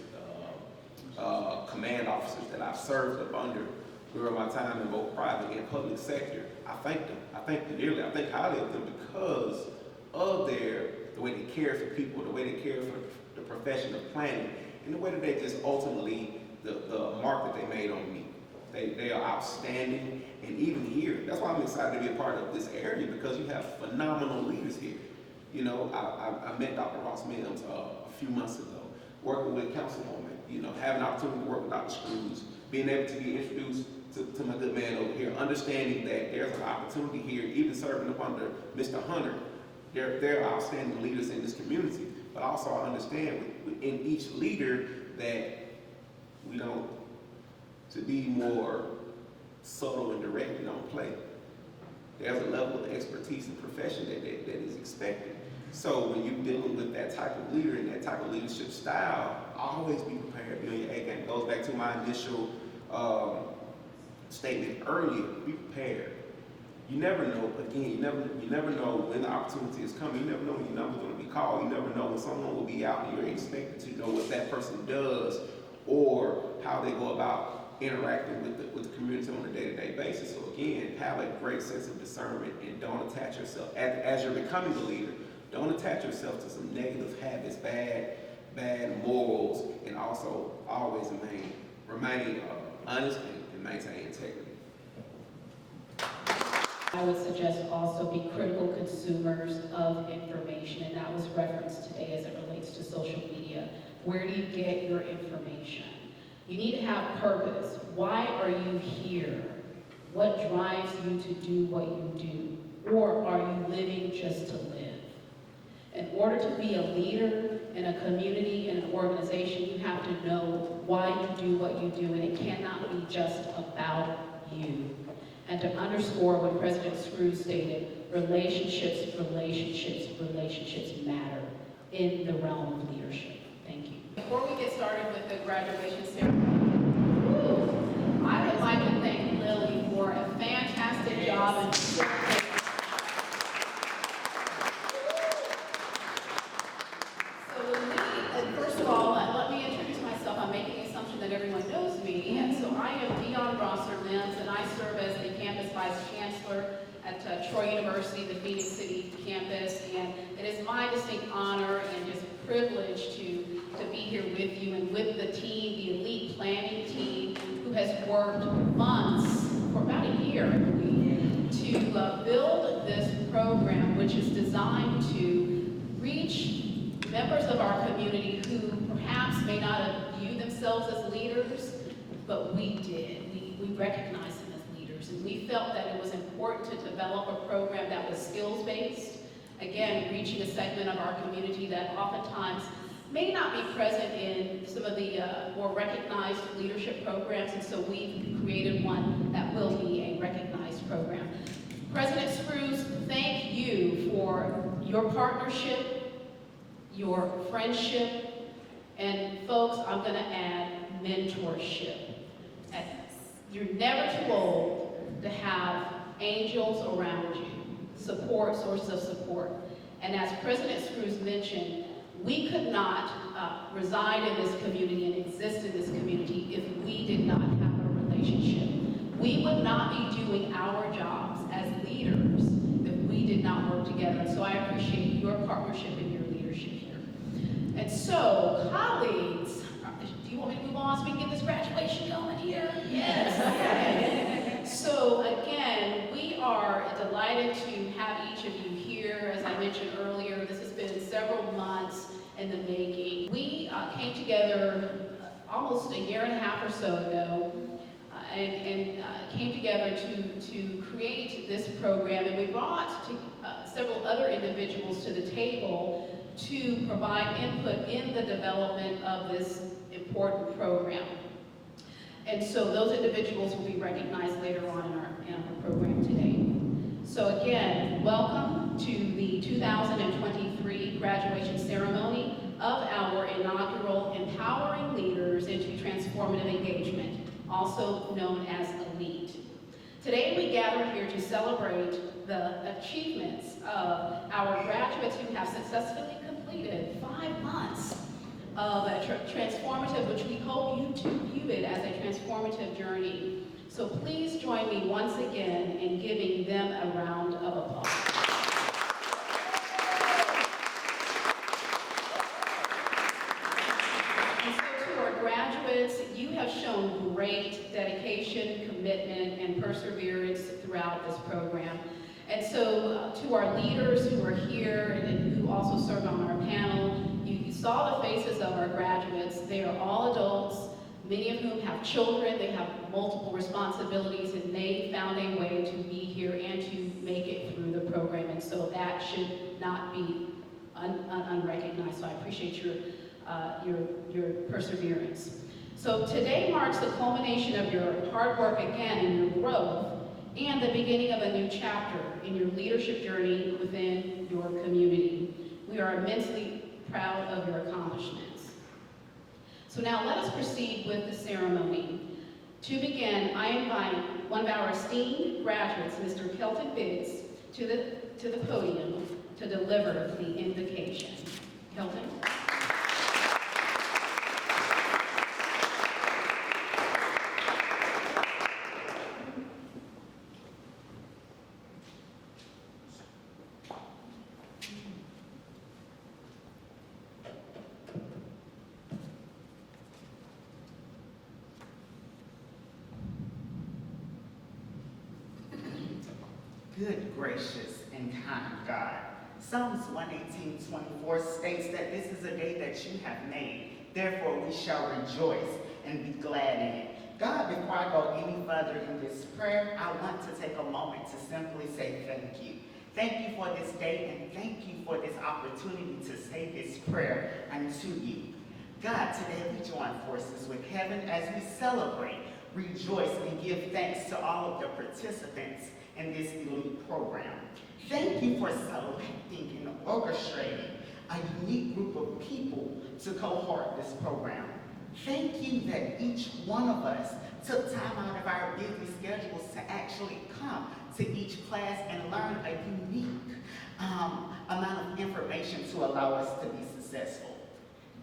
command officers that I've served up under during my time in both private and public sector, I thank them. I thank them dearly. I think highly of them because of the way they care for people, the way they care for the profession of planning, and the way that they just ultimately, the mark that they made on me. They are outstanding, and even here, that's why I'm excited to be a part of this area, because you have phenomenal leaders here. I met Dr. Ross Mims a few months ago, working with Councilwoman, having an opportunity to work with Dr. Screws, being able to be introduced to my good man over here, understanding that there's an opportunity here, even serving up under Mr. Hunter. There are outstanding leaders in this community, but also I understand in each leader that we don't, to be more subtle and direct, we don't play. There's a level of expertise and profession that is expected. So when you're dealing with that type of leader and that type of leadership style, always be prepared. Be on your A game. It goes back to my initial statement earlier. Be prepared. You never know. Again, you never know when the opportunity is coming. You never know when your number's going to be called. You never know when someone will be out and you're expected to know what that person does or how they go about interacting with the community on a day-to-day basis. So again, have a great sense of discernment and don't attach yourself, as you're becoming a leader, don't attach yourself to some negative habits, bad morals, and also always remain honest and maintain integrity. I would suggest also be critical consumers of information, and that was referenced today as it relates to social media. Where do you get your information? You need to have purpose. Why are you here? What drives you to do what you do? Or are you living just to live? In order to be a leader in a community, in an organization, you have to know why you do what you do, and it cannot be just about you. And to underscore what President Screws stated, relationships matter in the realm of leadership. Thank you. Before we get started with the graduation ceremony, I would like to thank Lily for a fantastic job in first of all, let me introduce myself. I'm making the assumption that everyone knows me, and so I am Dion Rosser-Mims, and I serve as the campus vice chancellor at Troy University, the Phoenix City campus, and it is my distinct honor and just privilege to be here with you and with the team, the E.L.I.T.E planning team, who has worked months, for about a year, I believe, to build this program, which is designed to reach members of our community who perhaps may not have viewed themselves as leaders, but we did. We recognized them as leaders, and we felt that it was important to develop a program that was skills-based, again, reaching a segment of our community that oftentimes may not be present in some of the more recognized leadership programs, and so we've created one that will be a recognized program. President Screws, thank you for your partnership, your friendship, and folks, I'm going to add mentorship. You're never too old to have angels around you, sources of support. And as President Screws mentioned, we could not reside in this community and exist in this community if we did not have a relationship. We would not be doing our jobs as leaders if we did not work together. And so I appreciate your partnership and your leadership here. And so, colleagues, do you want me to move on so we can get this graduation going here? Yes. Okay. So again, we are delighted to have each of you here. As I mentioned earlier, this has been several months in the making. We came together almost a year and a half or so ago and came together to create this program, and we brought several other individuals to the table to provide input in the development of this important program. And so those individuals will be recognized later on in our program today. So again, welcome to the 2023 graduation ceremony of our inaugural Empowering Leaders into Transformative Engagement, also known as E.L.I.T.E. Today we gather here to celebrate the achievements of our graduates who have successfully completed 5 months of a transformative, which we hope you too view it as a transformative journey. So please join me once again in giving them a round of applause. And so to our graduates, you have shown great dedication, commitment, and perseverance throughout this program. And so to our leaders who are here and who also served on our panel, you saw the faces of our graduates. They are all adults, many of whom have children. They have multiple responsibilities, and they found a way to be here and to make it through the program. And so that should not be unrecognized. So I appreciate your perseverance. So today marks the culmination of your hard work again and your growth, and the beginning of a new chapter in your leadership journey within your community. We are immensely proud of your accomplishments. So now let us proceed with the ceremony. To begin, I invite one of our esteemed graduates, Mr. Kelton Biggs, to the podium to deliver the invocation. Kelton? Good, gracious, and kind God. Psalms 118:24 states that this is a day that you have made. Therefore, we shall rejoice and be glad in it. God, before I go any further in this prayer, I want to take a moment to simply say thank you. Thank you for this day, and thank you for this opportunity to say this prayer unto you. God, today we join forces with heaven as we celebrate, rejoice, and give thanks to all of the participants in this E.L.I.T.E program. Thank you for selecting and orchestrating a unique group of people to cohort this program. Thank you that each one of us took time out of our busy schedules to actually come to each class and learn a unique amount of information to allow us to be successful.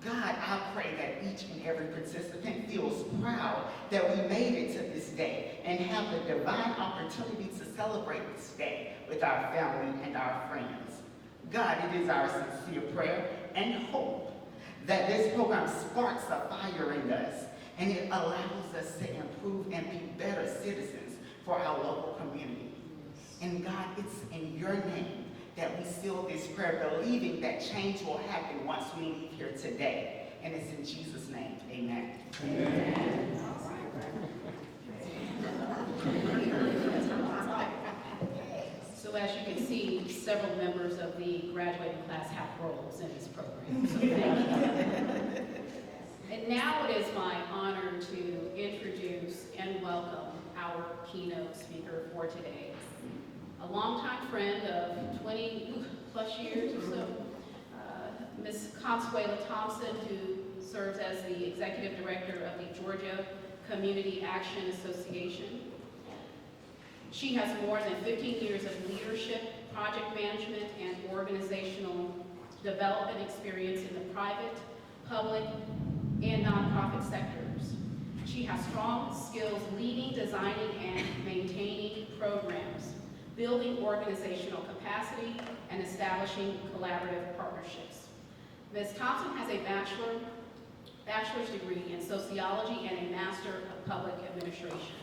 God, I pray that each and every participant feels proud that we made it to this day and have the divine opportunity to celebrate this day with our family and our friends. God, it is our sincere prayer and hope that this program sparks a fire in us and it allows us to improve and be better citizens for our local community. And God, it's in your name that we seal this prayer believing that change will happen once we leave here today. And it's in Jesus' name, amen. So as you can see, several members of the graduating class have roles in this program, so thank you. And now it is my honor to introduce and welcome our keynote speaker for today. A longtime friend of 20 plus years or so, Ms. Consuela Thompson, who serves as the Executive Director of the Georgia Community Action Association. She has more than 15 years of leadership, project management, and organizational development experience in the private, public, and nonprofit sectors. She has strong skills leading, designing, and maintaining programs, building organizational capacity, and establishing collaborative partnerships. Ms. Thompson has a bachelor's degree in sociology and a Master of Public Administration.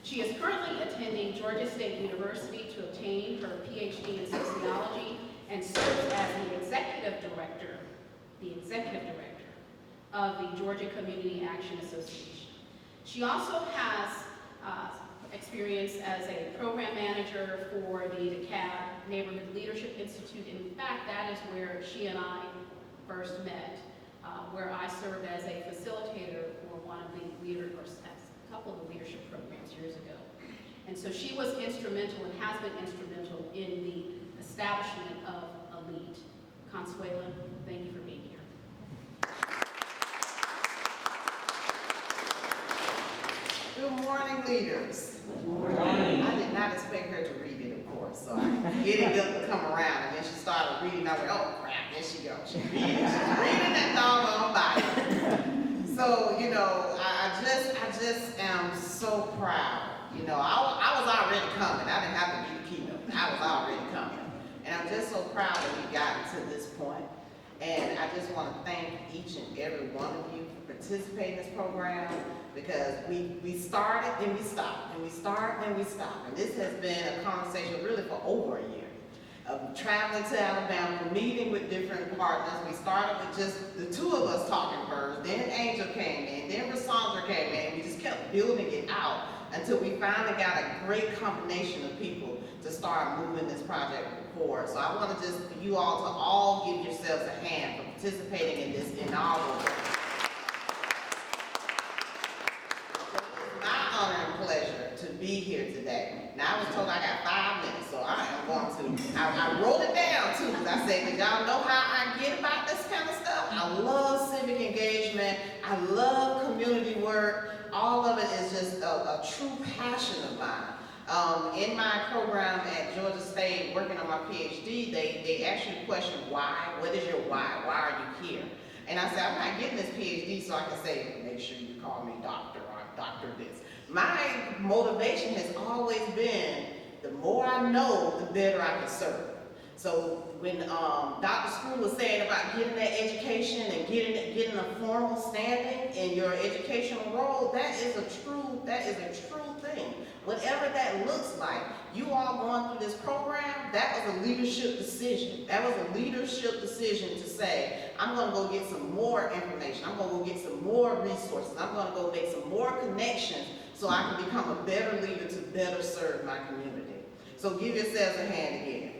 She is currently attending Georgia State University to obtain her PhD in sociology and serves as the executive director of the Georgia Community Action Association. She also has experience as a program manager for the DeKalb Neighborhood Leadership Institute. In fact, that is where she and I first met, where I served as a facilitator for one of the a couple of the leadership programs years ago. And so she was instrumental and has been instrumental in the establishment of E.L.I.T.E. Consuela, thank you for being here. Good morning, leaders. Good morning. I did not expect her to read it, of course, so I get it to come around, and then she started reading. I went, oh crap, there she goes. She's reading that doggone Bible. So, you know, I just am so proud. You know, I was already coming. I didn't have to be the keynote. I was already coming. And I'm just so proud that we got to this point. And I just want to thank each and every one of you for participating in this program, because we started, then we stopped, and we start, then we stop. And this has been a conversation really for over a year. Of traveling to Alabama, meeting with different partners. We started with just the two of us talking first, then Angel came in, then Rasandra came in, and we just kept building it out until we finally got a great combination of people to start moving this project forward. So I want to just, for you all to all give yourselves a hand for participating in this inaugural. It's my honor and pleasure to be here today. Now I was told I got 5 minutes, so I am going to, I wrote it down too, because I said, because y'all know how I get about this kind of stuff. I love civic engagement. I love community work. All of it is just a true passion of mine. In my program at Georgia State, working on my PhD, they actually question why. What is your why? Why are you here? And I said, I'm not getting this PhD so I can say, make sure you call me doctor or doctor this. My motivation has always been, the more I know, the better I can serve. So when Dr. School was saying about getting that education and getting a formal standing in your educational role, that is a true thing. Whatever that looks like, you all going through this program, that was a leadership decision. That was a leadership decision to say, I'm going to go get some more information. I'm going to go get some more resources. I'm going to go make some more connections so I can become a better leader to better serve my community. So give yourselves a hand again.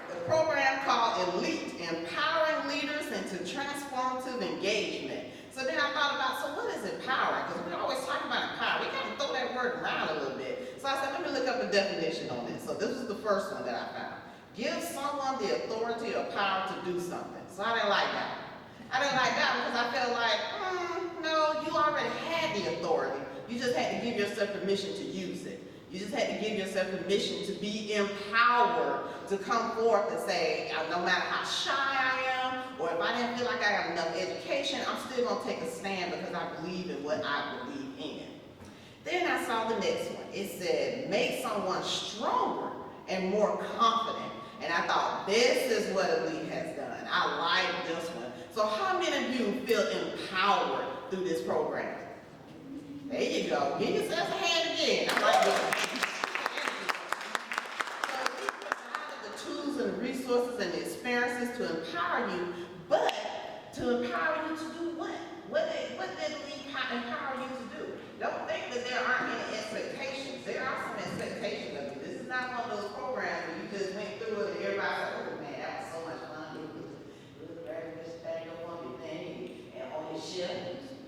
The program called E.L.I.T.E, Empowering Leaders into Transformative Engagement. So then I thought about, so what is empowering? Because we always talk about empower. We kind of throw that word around a little bit. So I said, let me look up a definition on this. So this was the first one that I found. Give someone the authority or power to do something. So I didn't like that. I didn't like that because I felt like, no, you already had the authority. You just had to give yourself permission to use it. You just had to give yourself permission to be empowered to come forth and say, no matter how shy I am, or if I didn't feel like I got enough education, I'm still going to take a stand because I believe in what I believe in. Then I saw the next one. It said, make someone stronger and more confident. And I thought, this is what E.L.I.T.E has done. I like this one. So how many of you feel empowered through this program? There you go. Give yourself a hand again. I like this. resources and the experiences to empower you, but to empower you to do what? What did we empower you to do? Don't think that there aren't any expectations. There are some expectations of you. This is not one of those programs where you just went through it and everybody said, oh man, that was so much fun. You look very much back up on your thing and on your ship.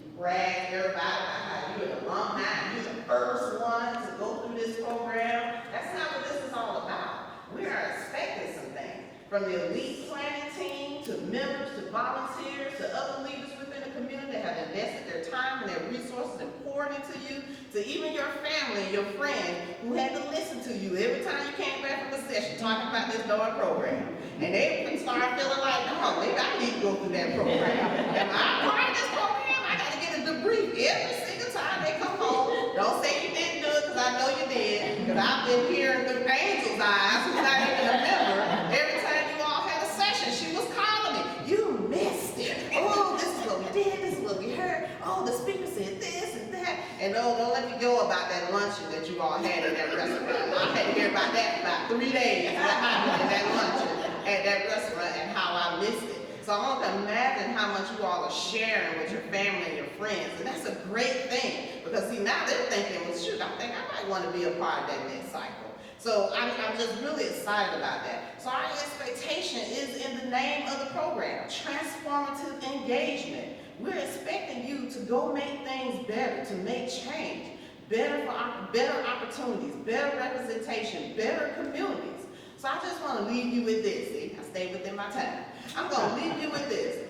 You brag to everybody about how you're an alumni, you're the first one to go through this program. That's not what this is all about. We are expecting some things. From the elite planning team, to members, to volunteers, to other leaders within the community that have invested their time and their resources and poured into you, to even your family and your friends who had to listen to you every time you came back from a session talking about this darn program. And they start feeling like, no, maybe I need to go through that program. Am I part of this program? I gotta get a debrief every single time they come home. Don't say you didn't do it, because I know you did. Because I've been hearing through Angel's eyes, who's not even a member, every time you all had a session, she was calling me. You missed it. Oh, this is what we did, this is what we heard. Oh, the speaker said this and that. And don't let me go about that luncheon that you all had in that restaurant. I had to hear about that for about 3 days. What happened in that luncheon at that restaurant and how I missed it. So I want to imagine how much you all are sharing with your family and your friends. And that's a great thing. Because see, now they're thinking, well, shoot, I think I might want to be a part of that next cycle. So I'm just really excited about that. So our expectation is in the name of the program, transformative engagement. We're expecting you to go make things better, to make change, better opportunities, better representation, better communities. So I just want to leave you with this. See, I stayed within my time. I'm going to leave you with this.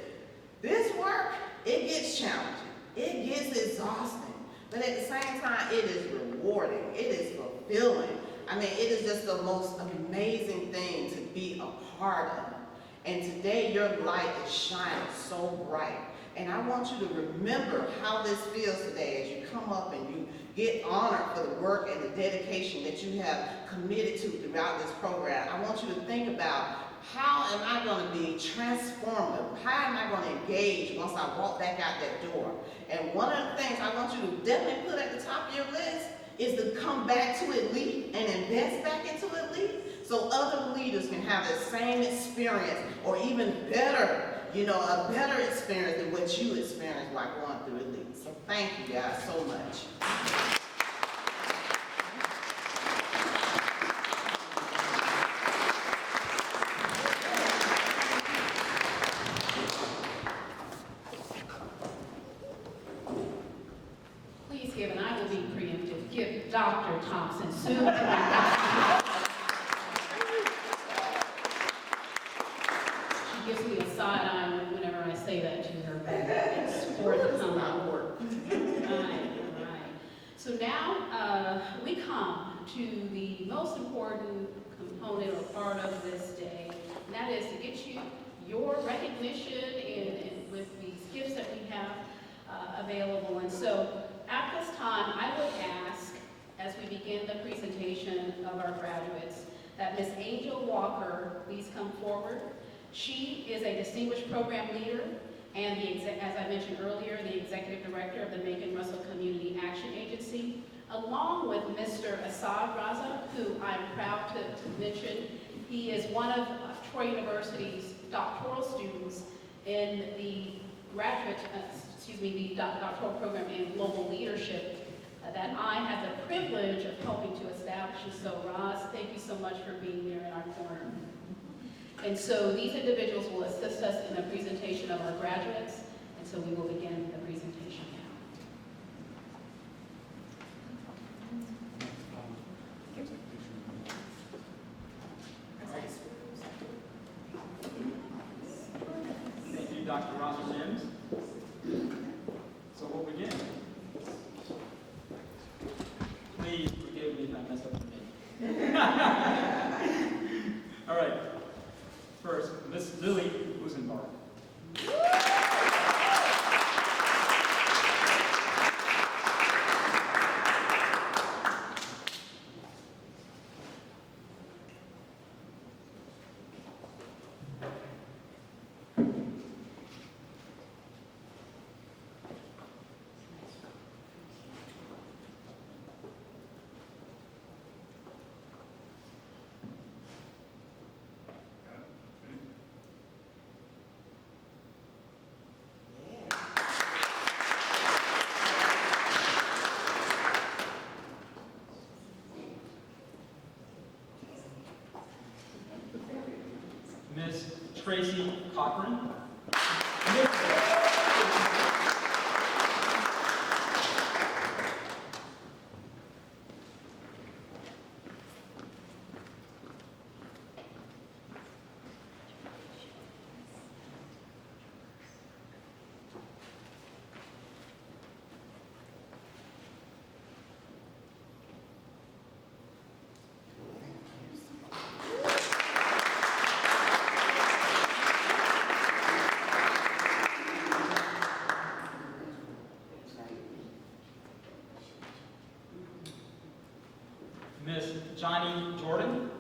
This work, it gets challenging. It gets exhausting. But at the same time, it is rewarding. It is fulfilling. I mean, it is just the most amazing thing to be a part of. And today, your light is shining so bright. And I want you to remember how this feels today as you come up and you get honored for the work and the dedication that you have committed to throughout this program. I want you to think about, how am I going to be transformative? How am I going to engage once I walk back out that door? And one of the things I want you to definitely put at the top of your list is to come back to E.L.I.T.E and invest back into E.L.I.T.E so other leaders can have the same experience or even better, a better experience than what you experienced while going through E.L.I.T.E. So thank you guys so much. Please give, and I will be preemptive, give Dr. Thompson soon. She gives me a side eye whenever I say that to her, but it's forthcoming. Right. So now we come to the most important component or part of this day, and that is to get you your recognition and with these gifts that we have available. And so at this time, I would ask, as we begin the presentation of our graduates, that Ms. Angel Walker please come forward. She is a distinguished program leader and, as I mentioned earlier, the executive director of the Macon Russell Community Action Agency, along with Mr. Assad Raza, who I'm proud to mention. He is one of Troy University's doctoral students in the doctoral program in global leadership that I had the privilege of helping to establish. And so, Roz, thank you so much for being there in our corner. And so these individuals will assist us in the presentation of our graduates, and so we will begin the presentation now. Thank you, Dr. Roger Sims. So we'll begin. Please forgive me if I mess up the name. All right. First, Miss Lily Busenbark. Miss Tracy Cochran. Miss Johnny Jordan.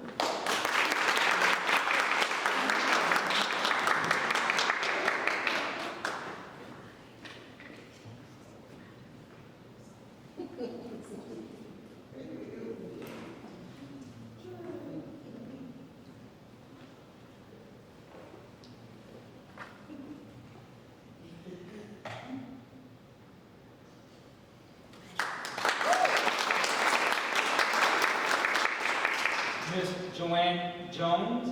Miss Joanne Jones.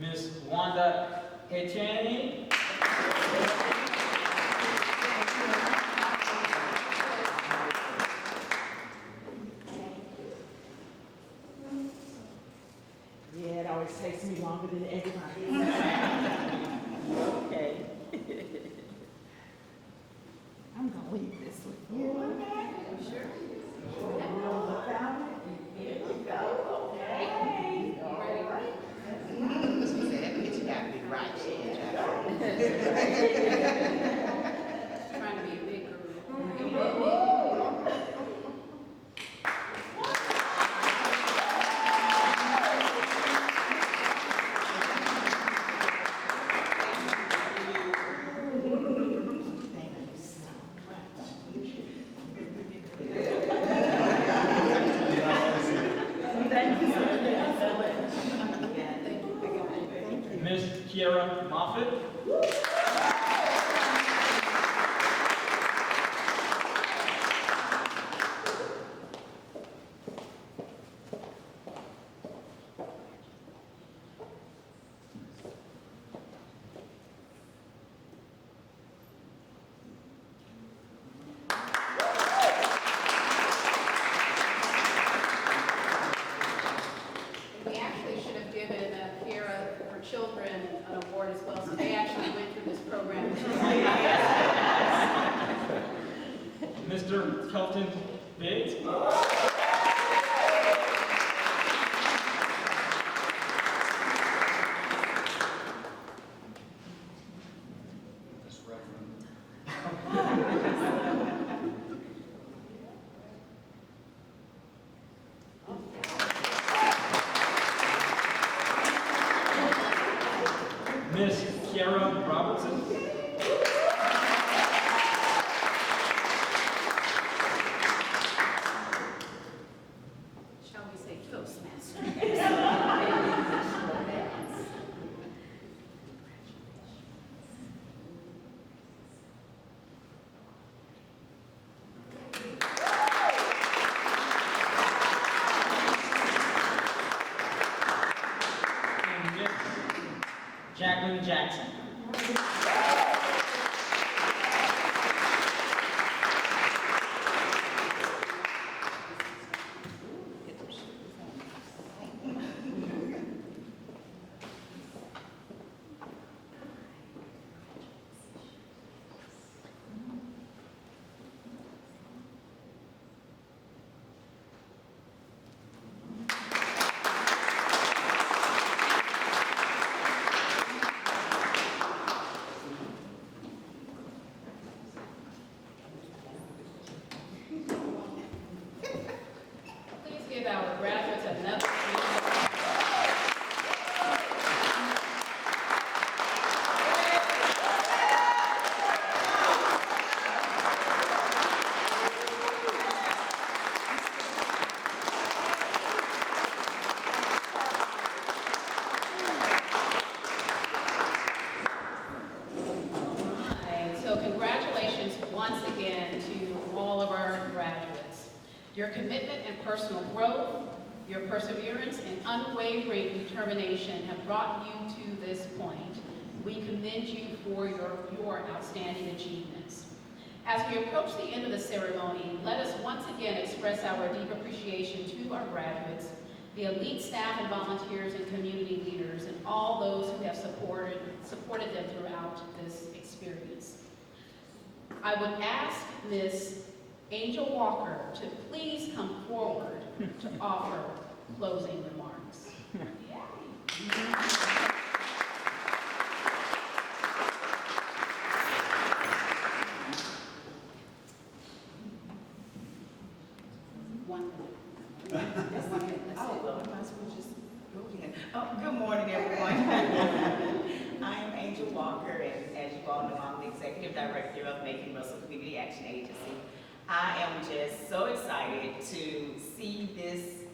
Miss Wanda Echeni. Yeah, it always takes me longer than everybody. Okay. I'm gonna leave this with you. Sure. Without it. Here you go. Okay. All right. She said, that bitch got to be right. She ain't trying Trying to be a big girl. Thank you so much. Miss Kiera Moffitt. We actually should have given Kiera, her children, an award as well, so they actually went through this program. Mr. Kelton Biggs. Miss Kiara Robertson. our graduates another round. Alright, so congratulations once again to all of our graduates. Your commitment and personal growth, your perseverance and unwavering determination have brought you to this point. We commend you for your outstanding achievements. As we approach the end of the ceremony, let us once again express our deep appreciation to our graduates, the elite staff and volunteers and community leaders, and all those who have supported them throughout this experience. I would ask Ms. Angel Walker to please come forward to offer closing remarks. Good morning, everyone. I am Angel Walker, and as you all know, I'm the Executive Director of Macon Russell Community Action Agency. I am just so excited to see this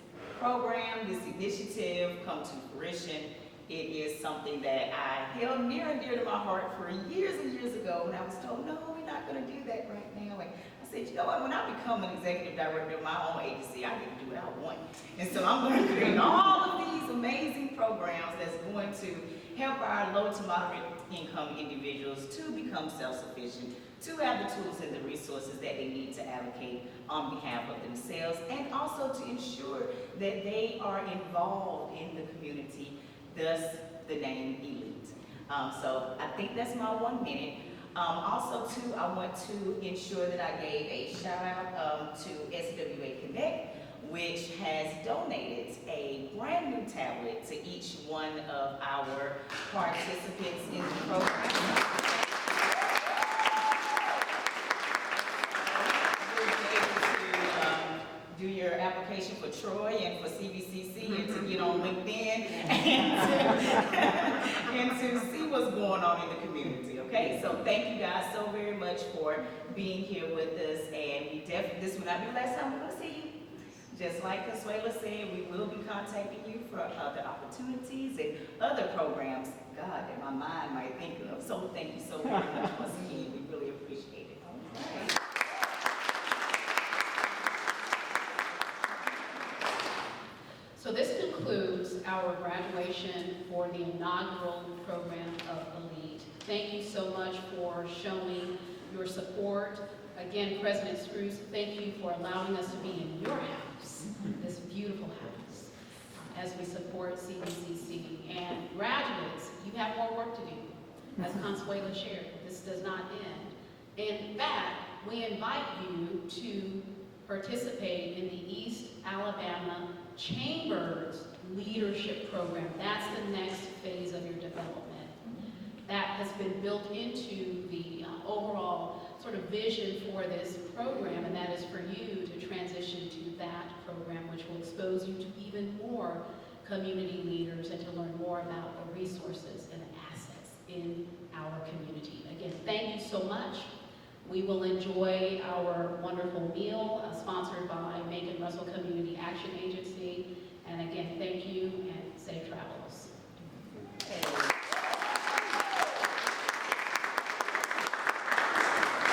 program, this initiative come to fruition. It is something that I held near and dear to my heart for years and years ago, and I was told, no, we're not going to do that right now. And I said, you know what, when I become an executive director of my own agency, I get to do what I want. And so I'm going to create all of these amazing programs that's going to help our low to moderate income individuals to become self-sufficient, to have the tools and the resources that they need to advocate on behalf of themselves, and also to ensure that they are involved in the community, thus the name E.L.I.T.E. So I think that's my 1 minute. Also, too, I want to ensure that I gave a shout out to SWA Connect, which has donated a brand new tablet to each one of our participants in the program. Do your application for Troy and for CVCC and to get on LinkedIn and to see what's going on in the community, okay? So thank you guys so very much for being here with us, and this will not be the last time we're going to see you. Just like Consuela said, we will be contacting you for other opportunities and other programs, God, that my mind might think of. So thank you so very much once again. We really appreciate it. All right. So this concludes our graduation for the inaugural program of E.L.I.T.E. Thank you so much for showing your support. Again, President Screws, thank you for allowing us to be in your house, this beautiful house, as we support CVCC. And graduates, you have more work to do. As Consuela shared, this does not end. In fact, we invite you to participate in the East Alabama Chambers Leadership Program. That's the next phase of your development. That has been built into the overall sort of vision for this program, and that is for you to transition to that program, which will expose you to even more community leaders and to learn more about the resources and the assets in our community. Again, thank you so much. We will enjoy our wonderful meal sponsored by Macon Russell Community Action Agency.